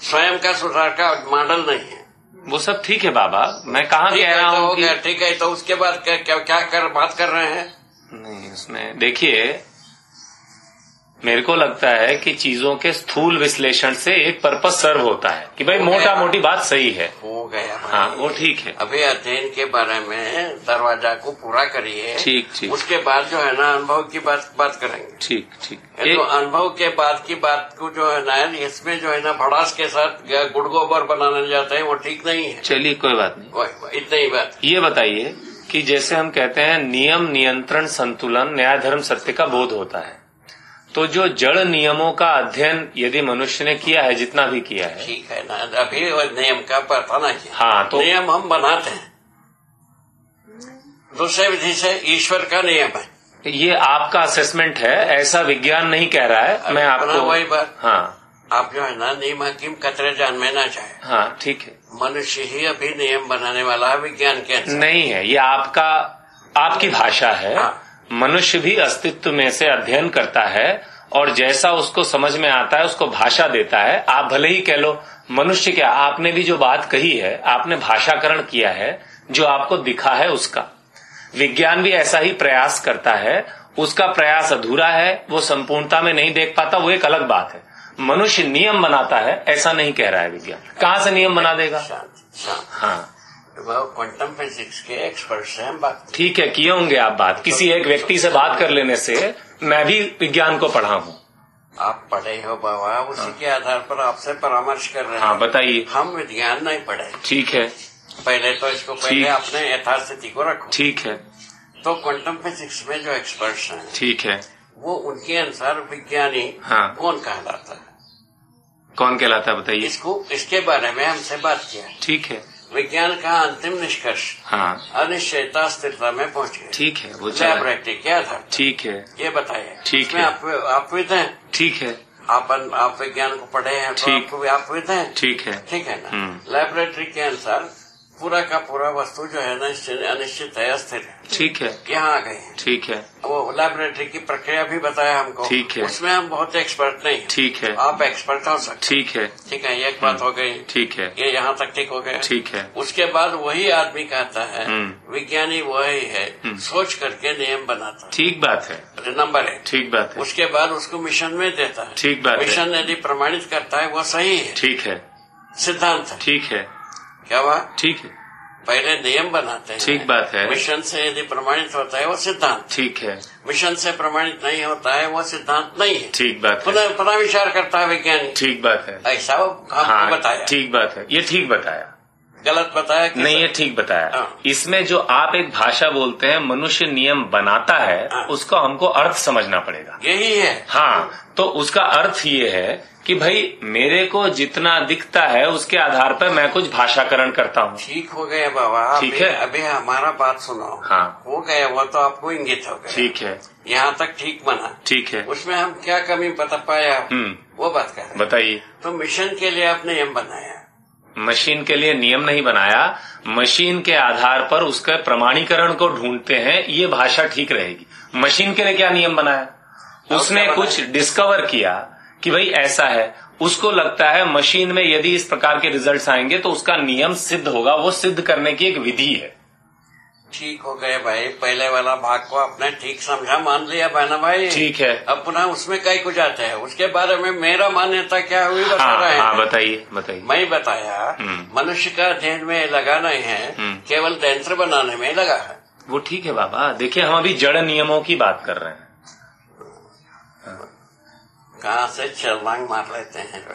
स्वयं का सुधार का मॉडल नहीं है। वो सब ठीक है बाबा, मैं कहाँ कह रहा हूँ कि ठीक है, तो उसके बाद क्या बात कर रहे हैं? नहीं, उसमें देखिए, मेरे को लगता है कि चीजों के स्थूल विश्लेषण से एक पर्पस सर्व होता है कि भाई मोटा मोटी बात सही है, हो गया। हाँ वो ठीक है। अभी अध्ययन के बारे में दरवाजा को पूरा करिए, ठीक ठीक। उसके बाद जो है ना अनुभव की बात करेंगे। ठीक ठीक। तो अनुभव के बाद की बात को जो है ना इसमें जो है ना भड़ास के साथ गुड़ गोबर बनाने जाते हैं, वो ठीक नहीं है। चलिए कोई बात नहीं, इतना ही बात। ये बताइए कि जैसे हम कहते हैं नियम नियंत्रण संतुलन न्याय धर्म सत्य का बोध होता है, तो जो जड़ नियमों का अध्ययन यदि मनुष्य ने किया है, जितना भी किया है, ठीक है ना, अभी नियम का पता नहीं है। हाँ, तो नियम हम बनाते हैं दूसरे विधि से, ईश्वर का नियम है। ये आपका असेसमेंट है, ऐसा विज्ञान नहीं कह रहा है। मैं आपको वही बात, हाँ आप जो है ना नियम हकीम कतरे जान में ना चाहे। हाँ ठीक है। मनुष्य ही अभी नियम बनाने वाला है विज्ञान के अनुसार। नहीं है, ये आपकी भाषा है। हाँ। मनुष्य भी अस्तित्व में से अध्ययन करता है और जैसा उसको समझ में आता है उसको भाषा देता है। आप भले ही कह लो मनुष्य, क्या आपने भी जो बात कही है आपने भाषाकरण किया है, जो आपको दिखा है उसका। विज्ञान भी ऐसा ही प्रयास करता है, उसका प्रयास अधूरा है, वो संपूर्णता में नहीं देख पाता, वो एक अलग बात है। मनुष्य नियम बनाता है ऐसा नहीं कह रहा है विज्ञान। कहाँ से नियम बना देगा? हाँ, क्वांटम फिजिक्स के एक्सपर्ट से हम बात। ठीक है, किए होंगे आप बात। किसी एक व्यक्ति से बात कर लेने से मैं भी विज्ञान को पढ़ा हूँ। आप पढ़े हो बाबा, उसी के आधार पर आपसे परामर्श कर रहे हैं। हाँ बताइए। हम विज्ञान नहीं पढ़े। ठीक है, पहले तो इसको पहले अपने यथास्थिति को रखो। ठीक है। तो क्वांटम फिजिक्स में जो एक्सपर्ट्स हैं, ठीक है, वो उनके अनुसार विज्ञानी कौन कहलाता है? कौन कहलाता है बताइए। इसके बारे में हमसे बात किया। ठीक है। विज्ञान का अंतिम निष्कर्ष अनिश्चयता स्थिरता में पहुंच गए। ठीक है, वो लैबोरेटरी के आधार। ठीक है, ये बताइए। ठीक है। आप विद हैं? ठीक है। आप विज्ञान को पढ़े हैं तो आप विद हैं? ठीक है, ठीक है ना। लैबोरेटरी के अनुसार पूरा का पूरा वस्तु जो है ना अनिश्चित है, अस्थिर है। ठीक है, यहाँ आ गए हैं। ठीक है, वो लैबोरेटरी की प्रक्रिया भी बताया हमको। ठीक है, उसमें हम बहुत एक्सपर्ट नहीं। ठीक है, आप एक्सपर्ट हो सकते। ठीक है, ठीक है, एक बात हो गई। ठीक है, ये यहाँ तक ठीक हो गया। ठीक है, उसके बाद वही आदमी कहता है विज्ञानी वही है, सोच करके नियम बनाता है। ठीक बात है, नंबर 1। ठीक बात है। उसके बाद उसको मिशन में देता है। ठीक बात है। मिशन यदि प्रमाणित करता है वो सही है। ठीक है, सिद्धांत है। ठीक है, क्या बात? ठीक है, पहले नियम बनाते हैं। ठीक बात है। मिशन से यदि प्रमाणित होता है वो सिद्धांत। ठीक है, मिशन से प्रमाणित नहीं होता है वो सिद्धांत नहीं है। ठीक बात है। पुनः विचार करता है विज्ञानी। ठीक बात है, ऐसा आपको बताया। ठीक बात है, ये ठीक बताया। गलत बताया कि नहीं? ये ठीक बताया। इसमें जो आप एक भाषा बोलते हैं मनुष्य नियम बनाता है, उसको हमको अर्थ समझना पड़ेगा। यही है। हाँ, तो उसका अर्थ ये है कि भाई मेरे को जितना दिखता है उसके आधार पर मैं कुछ भाषाकरण करता हूँ। ठीक हो गया बाबा। ठीक है, अभी हमारा बात सुनो। हाँ, हो गया वो तो आपको इंगित हो गया। ठीक है, यहाँ तक ठीक बना। ठीक है, उसमें हम क्या कमी बता पाया वो बात कर। बताइए। तो मिशन के लिए आपने नियम बनाया। मशीन के लिए नियम नहीं बनाया, मशीन के आधार पर उसके प्रमाणीकरण को ढूंढते हैं, ये भाषा ठीक रहेगी। मशीन के लिए क्या नियम बनाया? उसने कुछ डिस्कवर किया कि भाई ऐसा है, उसको लगता है मशीन में यदि इस प्रकार के रिजल्ट्स आएंगे तो उसका नियम सिद्ध होगा, वो सिद्ध करने की एक विधि है। ठीक हो गए भाई, पहले वाला भाग को आपने ठीक समझा, मान लिया बहना भाई। ठीक है, अब पुनः उसमें कई कुछ आता है, उसके बारे में मेरा मान्यता क्या हुई बता रहे हैं। हाँ, बताइए बताइए। मैं बताया मनुष्य का अध्ययन में लगा नहीं है, केवल यंत्र बनाने में लगा है। वो ठीक है बाबा, देखिए हम अभी जड़ नियमों की बात कर रहे हैं। कहाँ से छलांग मार लेते हैं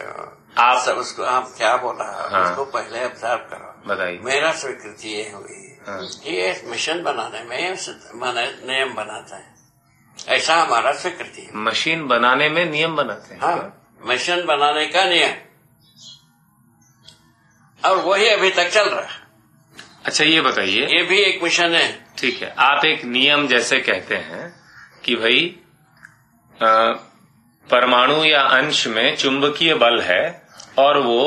आप सब। उसको आप क्या बोला उसको पहले ऑब्जर्व करो। बताइए। मेरा स्वीकृति ये हुई कि ये मिशन बनाने में नियम बनाता है, ऐसा हमारा स्वीकृति है। मशीन बनाने में नियम बनाते हैं। हाँ, मिशन बनाने का नियम, और वही अभी तक चल रहा है। अच्छा ये बताइए, ये भी एक मिशन है। ठीक है, आप एक नियम जैसे कहते हैं कि भाई परमाणु या अंश में चुंबकीय बल है और वो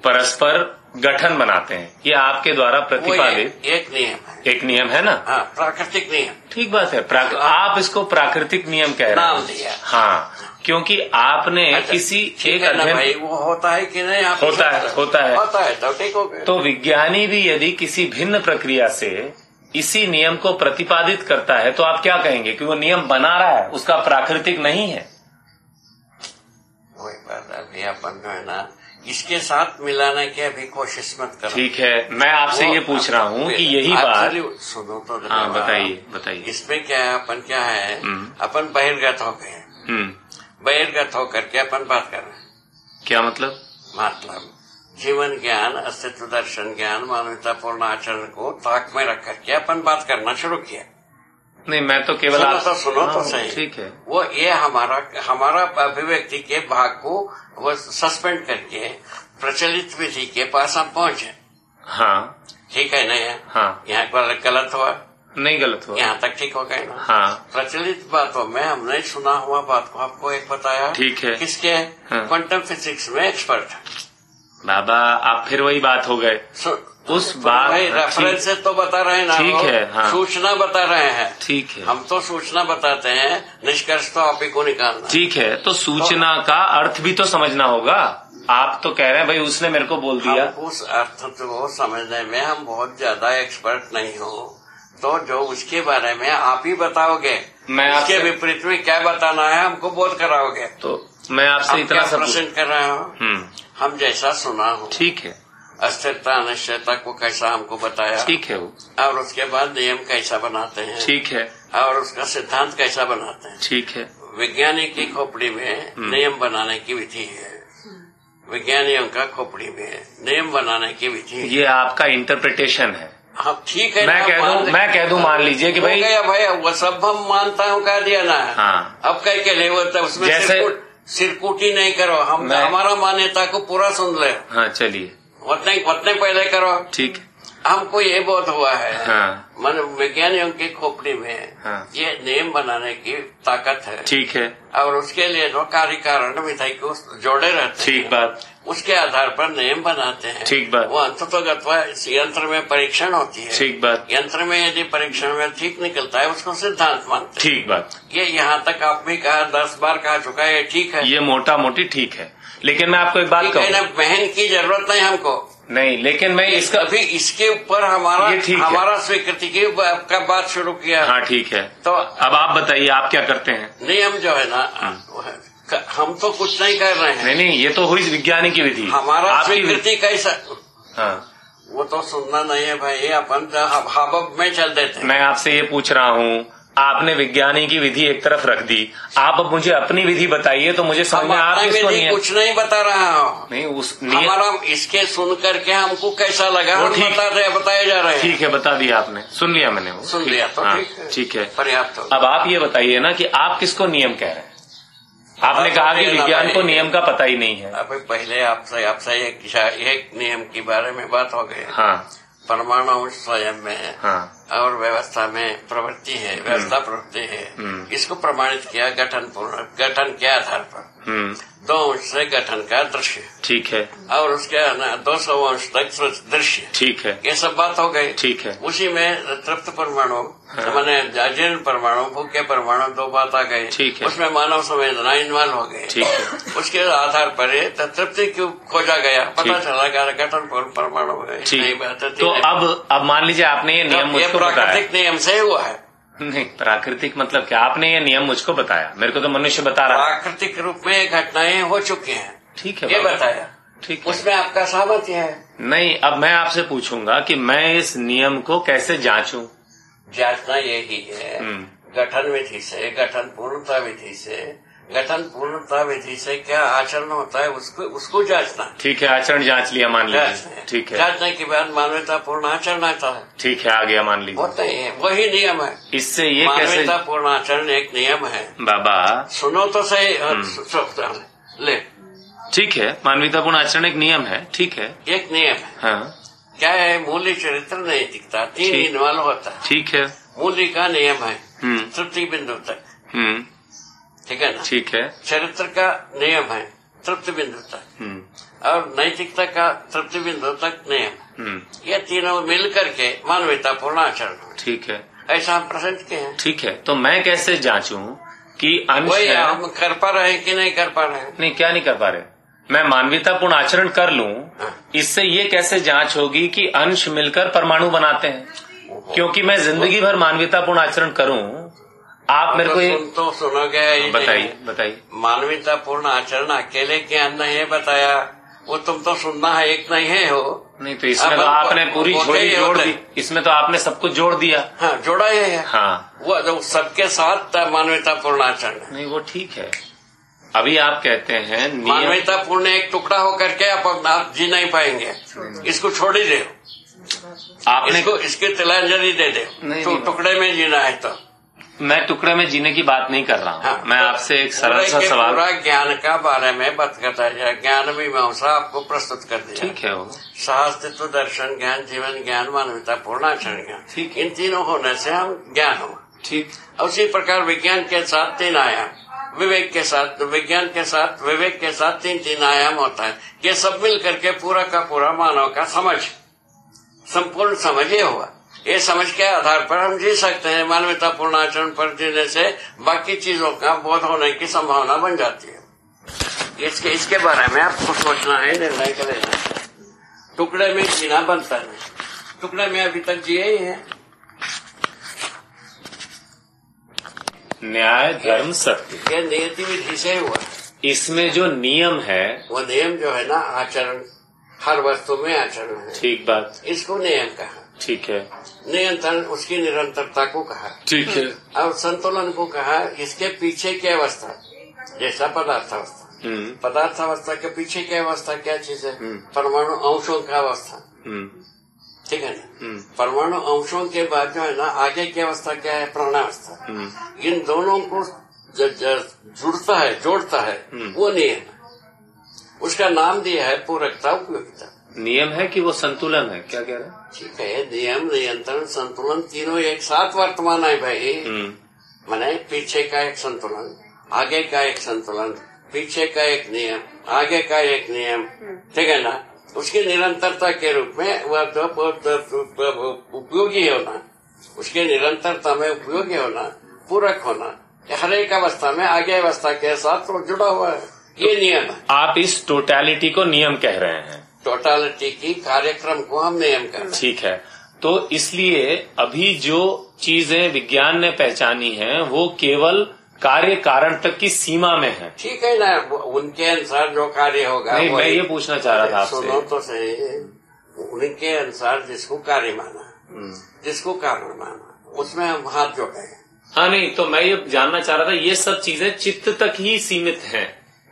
परस्पर गठन बनाते हैं, ये आपके द्वारा प्रतिपादित एक नियम है। एक नियम है ना? हाँ, प्राकृतिक नियम। ठीक बात है, आप इसको प्राकृतिक नियम कह रहे हैं। हाँ, क्योंकि आपने किसी एक अध्ययन, भाई वो होता है कि नहीं? होता है तो ठीक हो गया। तो विज्ञानी भी यदि किसी भिन्न प्रक्रिया से इसी नियम को प्रतिपादित करता है तो आप क्या कहेंगे कि वो नियम बना रहा है, उसका प्राकृतिक नहीं है? ये अपन जो है ना इसके साथ मिलाने की अभी कोशिश मत करो। ठीक है, मैं आपसे ये पूछ रहा हूँ कि यही बात सुनो तो। हाँ, बताइए। इसमें क्या है, अपन क्या है, अपन बहिर्गत हो गए, बहिर्गत होकर के अपन बात कर रहे हैं। क्या मतलब जीवन ज्ञान, अस्तित्व दर्शन ज्ञान, मानवतापूर्ण आचरण को ताक में रख करके अपन बात करना शुरू किया। नहीं, मैं तो केवल सुनो तो सही। ठीक है, वो ये हमारा अभिव्यक्ति के भाग को वो सस्पेंड करके प्रचलित विधि के पास हम पहुंचे। हाँ, ठीक है ना? हाँ, यहाँ गलत हुआ? नहीं गलत हुआ, यहाँ तक ठीक हो गए ना? हाँ। प्रचलित बातों में हमने सुना हुआ बात को आपको एक बताया। ठीक है। किसके? क्वांटम फिजिक्स में एक्सपर्ट बाबा, आप फिर वही बात हो गए। उस बात रेफरेंस से तो बता रहे हैं ना। ठीक है, हाँ। सूचना बता रहे हैं। ठीक है, हम तो सूचना बताते हैं, निष्कर्ष तो आप ही को निकालना। ठीक है, तो सूचना का अर्थ भी तो समझना होगा। आप तो कह रहे हैं भाई उसने मेरे को बोल दिया। उस अर्थ को समझने में हम बहुत ज्यादा एक्सपर्ट नहीं हो, तो जो उसके बारे में आप ही बताओगे, मैं उसके विपरीत में क्या बताना है हमको बोध कराओगे। तो मैं आपसे इतना सब प्रश्न कर रहा हूँ, हम जैसा सुना हो। ठीक है, अस्थिरता अनिश्चयता को कैसा हमको बताया। ठीक है, वो और उसके बाद नियम कैसा बनाते हैं। ठीक है, और उसका सिद्धांत कैसा बनाते हैं। ठीक है। विज्ञानी की खोपड़ी में नियम बनाने की विधि है, विज्ञानियों का खोपड़ी में नियम बनाने की विधि। ये आपका इंटरप्रिटेशन है। हाँ, ठीक है। मैं कह दूं मान लीजिए कि भाई वो सब हम मानता हूँ, कह दिया ना। हाँ, अब कह के ले उसमें जैसे सिरकुटी नहीं करो, हम हमारा मान्यता को पूरा सुन ले। हाँ, चलिए, उतने पहले करो। ठीक। हमको ये बोध हुआ है, हाँ, मन विज्ञानियों की खोपड़ी में हाँ, ये नियम बनाने की ताकत है। ठीक है। और उसके लिए जो कार्य कारण विधि को जोड़े रहते हैं। ठीक बात। उसके आधार पर नियम बनाते हैं। ठीक बात। वो अंततोगत्वा यंत्र में परीक्षण होती है। ठीक बात। यंत्र में यदि परीक्षण में ठीक निकलता है उसको सिद्धांत मानते हैं। ठीक बात। ये यहाँ तक आप भी कहा 10 बार कहा चुका है, ये ठीक है। ये मोटा मोटी ठीक है, लेकिन मैं आपको एक बात कहूँ, बहन की जरूरत नहीं हमको। नहीं, लेकिन मैं इसका अभी इसके ऊपर हमारा स्वीकृति की का बात शुरू किया। हाँ, ठीक है। तो अब आप बताइए, आप क्या करते हैं? नियम जो है ना, हम तो कुछ नहीं कर रहे हैं। नहीं, ये तो हुई विज्ञानी की विधि। हमारा स्वीकृति कैसा? हाँ, वो तो सुनना नहीं है भाई, अपन हबब में चल देते। मैं आपसे ये पूछ रहा हूँ, आपने विज्ञानी की विधि एक तरफ रख दी, आप अब मुझे अपनी विधि बताइए तो मुझे समझ में। आप कुछ नहीं बता रहा हूँ। नहीं, उस हमारा इसके सुन करके हमको कैसा लगा, हम बताए जा रहे हैं। ठीक है, बता दिया आपने, सुन लिया मैंने, वो सुन लिया तो ठीक है, पर्याप्त। अब आप ये बताइए ना कि आप किसको नियम कह रहे हैं? आपने कहा कि विज्ञान को नियम का पता ही नहीं है। अभी पहले आपसे एक नियम के बारे में बात हो गई। हाँ, परमाणु स्वयं में हाँ, और व्यवस्था में प्रवृत्ति है, व्यवस्था प्रवृत्ति है। इसको प्रमाणित किया गठन के आधार पर। 2 अंश से गठन का दृश्य। ठीक है। और उसके 200 अंश तक दृश्य। ठीक है। ये सब बात हो गई। ठीक है। उसी में तृप्त परमाणु, मैंने अजीर्ण परमाणु, भूखे परमाणु, 2 बात आ गई। ठीक है। उसमें मानव संवेदना इन्वॉल्व हो गई। ठीक है। उसके आधार पर तृप्ति क्यों खोजा गया, पता चला गठन परमाणु है। ठीक बात है। तो अब मान लीजिए आपने ये नियम मुझको बताया। प्राकृतिक नियम से हुआ है। नहीं, प्राकृतिक मतलब क्या? आपने ये नियम मुझको बताया, मेरे को तो मनुष्य बता रहा है। प्राकृतिक रूप में घटनाएं हो चुकी हैं। ठीक है, ये बताया। ठीक है, उसमें आपका सहमति है? नहीं, अब मैं आपसे पूछूंगा कि मैं इस नियम को कैसे जांचूं? जांचना यही है, गठन विधि से, गठन पूर्णता विधि से, गठन पूर्णता विधि से क्या आचरण होता है उसको जांचना। ठीक है, आचरण जांच लिया, मान लीजिए। ठीक है। जांचने के बाद मानवता पूर्ण आचरण आता है। ठीक है, आ गया, मान लीजिए। होता ही है, वही नियम है। इससे ये कैसे? मानवता पूर्ण आचरण एक नियम है बाबा। सुनो तो सही। ले, ठीक है, मानवीयतापूर्ण आचरण एक नियम है। ठीक है, एक नियम है। हाँ, क्या है? मूल्य, चरित्र, नैतिकता, 3 इन्वॉल्व होता है। ठीक है। मूल्य का नियम है तृप्ति बिंदु तक। ठीक है ना? ठीक है। चरित्र का नियम है तृप्ति बिंदु तक, और नैतिकता का तृप्ति बिंदु तक नियम। ये तीनों मिल करके मानवीयतापूर्ण आचरण। ठीक है, ऐसा हम प्रेजेंट किए हैं। ठीक है, तो मैं कैसे जांचूं कि अंश वही हम कर पा रहे हैं कि नहीं कर पा रहे हैं? नहीं, क्या नहीं कर पा रहे? मैं मानवीयतापूर्ण आचरण कर लूं, इससे ये कैसे जांच होगी कि अंश मिलकर परमाणु बनाते हैं? क्योंकि मैं जिंदगी भर मानवीयतापूर्ण आचरण करूं, आप मेरे को तुम तो सुनोगे। बताइए। मानवतापूर्ण आचरण अकेले ज्ञान नहीं है बताया, वो तुम तो सुनना है एक नहीं है हो। नहीं तो इसमें तो आपने पूरी झोली जोड़ दी, इसमें तो आपने सब कुछ जोड़ दिया। हाँ, जोड़ा है। हाँ, वो सबके साथ मानवतापूर्ण आचरण। नहीं वो ठीक है। अभी आप कहते हैं मानवतापूर्ण एक टुकड़ा होकर के आप जी नहीं पाएंगे, इसको छोड़ ही दे, आपने इसकी तिलांजलि दे दे। तो टुकड़े में जीना है तो मैं टुकड़े में जीने की बात नहीं कर रहा हूँ। हाँ, मैं आपसे एक सरल सा सवाल, पूरा ज्ञान का बारे में बात करता है, ज्ञान मीमांसा आपको प्रस्तुत कर दिया। ठीक है, वो शास्त्र दर्शन ज्ञान, जीवन ज्ञान, मानवतापूर्ण आचरण ज्ञान, ठीक, इन तीनों होने से हम ज्ञान हो। ठीक। उसी प्रकार विज्ञान के साथ 3 आयाम, विवेक के साथ, विज्ञान के साथ, विवेक के साथ 3 आयाम होता है। ये सब मिल करके पूरा का पूरा मानव का समझ, संपूर्ण समझ ये हुआ। ये समझ के आधार पर हम जी सकते हैं। मानवतापूर्ण आचरण पर जीने से बाकी चीजों का बोध होने की संभावना बन जाती है। इसके बारे में आपको सोचना है, निर्णय करेना। टुकड़े में जीना बनता है, टुकड़े में अभी तक जिए ही है। न्याय धर्म सत्य, ये नियति विधि से हुआ। इसमें जो नियम है, वो नियम जो है ना, आचरण, हर वस्तु में आचरण है। ठीक बात, इसको नियम कहा। ठीक है। नियंत्रण उसकी निरंतरता को कहा। ठीक है। और संतुलन को कहा इसके पीछे की अवस्था, जैसा पदार्थावस्था। पदार्थावस्था के पीछे की अवस्था क्या चीज है? परमाणु अंशों का अवस्था। ठीक है ना? परमाणु अंशों के बाद जो है ना, आगे की अवस्था क्या है? प्राणावस्था। इन दोनों को जुड़ता है, जोड़ता है, वो नियम है। उसका नाम दिया है पूरकता उपयोगिता। नियम है कि वो संतुलन है? क्या कह रहे हैं? ठीक है, नियम, नियंत्रण, संतुलन तीनों एक साथ वर्तमान है भाई। माने पीछे का एक संतुलन, आगे का एक संतुलन, पीछे का एक नियम, आगे का एक नियम, ठीक है ना? उसकी निरंतरता के रूप में उपयोगी होना, उसके निरंतरता में उपयोगी होना, पूरक होना, हर एक अवस्था में आगे अवस्था के साथ जुड़ा हुआ है। ये नियम है। आप इस टोटलिटी को नियम कह रहे हैं? टोटलिटी की कार्यक्रम को हम नियम कर रहे हैं। ठीक है। तो इसलिए अभी जो चीजें विज्ञान ने पहचानी हैं वो केवल कार्य कारण तक की सीमा में है। ठीक है ना, उनके अनुसार जो कार्य होगा। नहीं, मैं ये पूछना चाह रहा था आपसे। सुनो तो सही, उनके अनुसार जिसको कार्य माना, जिसको कारण माना, उसमें हम हाथ जोड़े। हाँ, नहीं तो मैं ये जानना चाह रहा था, ये सब चीजें चित्त तक ही सीमित हैं,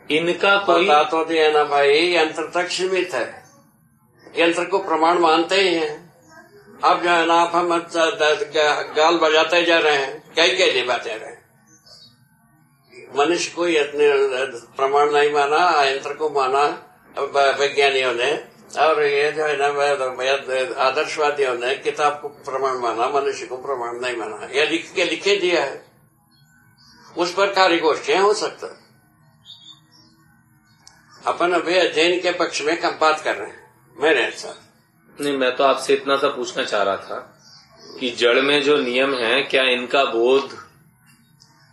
इनका कोई बता तो दिया ना भाई, यंत्र तक सीमित है। यंत्र को प्रमाण मानते ही हैं। अब जो है ना, आप हम गाल बजाते जा रहे हैं, कई लिए बातें रहे। मनुष्य को इतने प्रमाण नहीं माना, यंत्र को माना वैज्ञानिकों ने, और ये जो है ना आदर्शवादियों ने किताब को प्रमाण माना, मनुष्य को प्रमाण नहीं माना। यह लिखे दिया है, उस पर कार्यगोष्ठियां हो सकता है। अपन अभी अध्ययन के पक्ष में कम बात कर रहे हैं मेरे अनुसार। नहीं, मैं तो आपसे इतना सा पूछना चाह रहा था कि जड़ में जो नियम है, क्या इनका बोध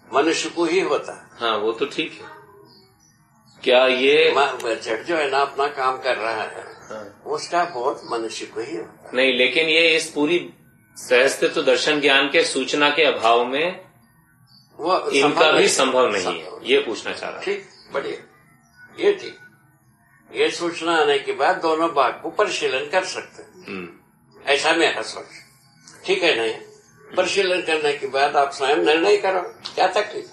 मनुष्य को ही होता है? हाँ, वो तो ठीक है। क्या ये जड़ जो है ना अपना काम कर रहा है, उसका बोध मनुष्य को ही होता है। नहीं, लेकिन ये इस पूरी सहस्तित्व दर्शन ज्ञान के सूचना के अभाव में वो इनका भी संभव नहीं है, ये पूछना चाह रहा। ठीक, बढ़िया, ये ठीक। ये सूचना आने के बाद दोनों बात को परिशीलन कर सकते हैं, ऐसा मेरा सोच। ठीक है, नहीं परिशीलन करने के बाद आप स्वयं निर्णय करो, क्या तकलीफ।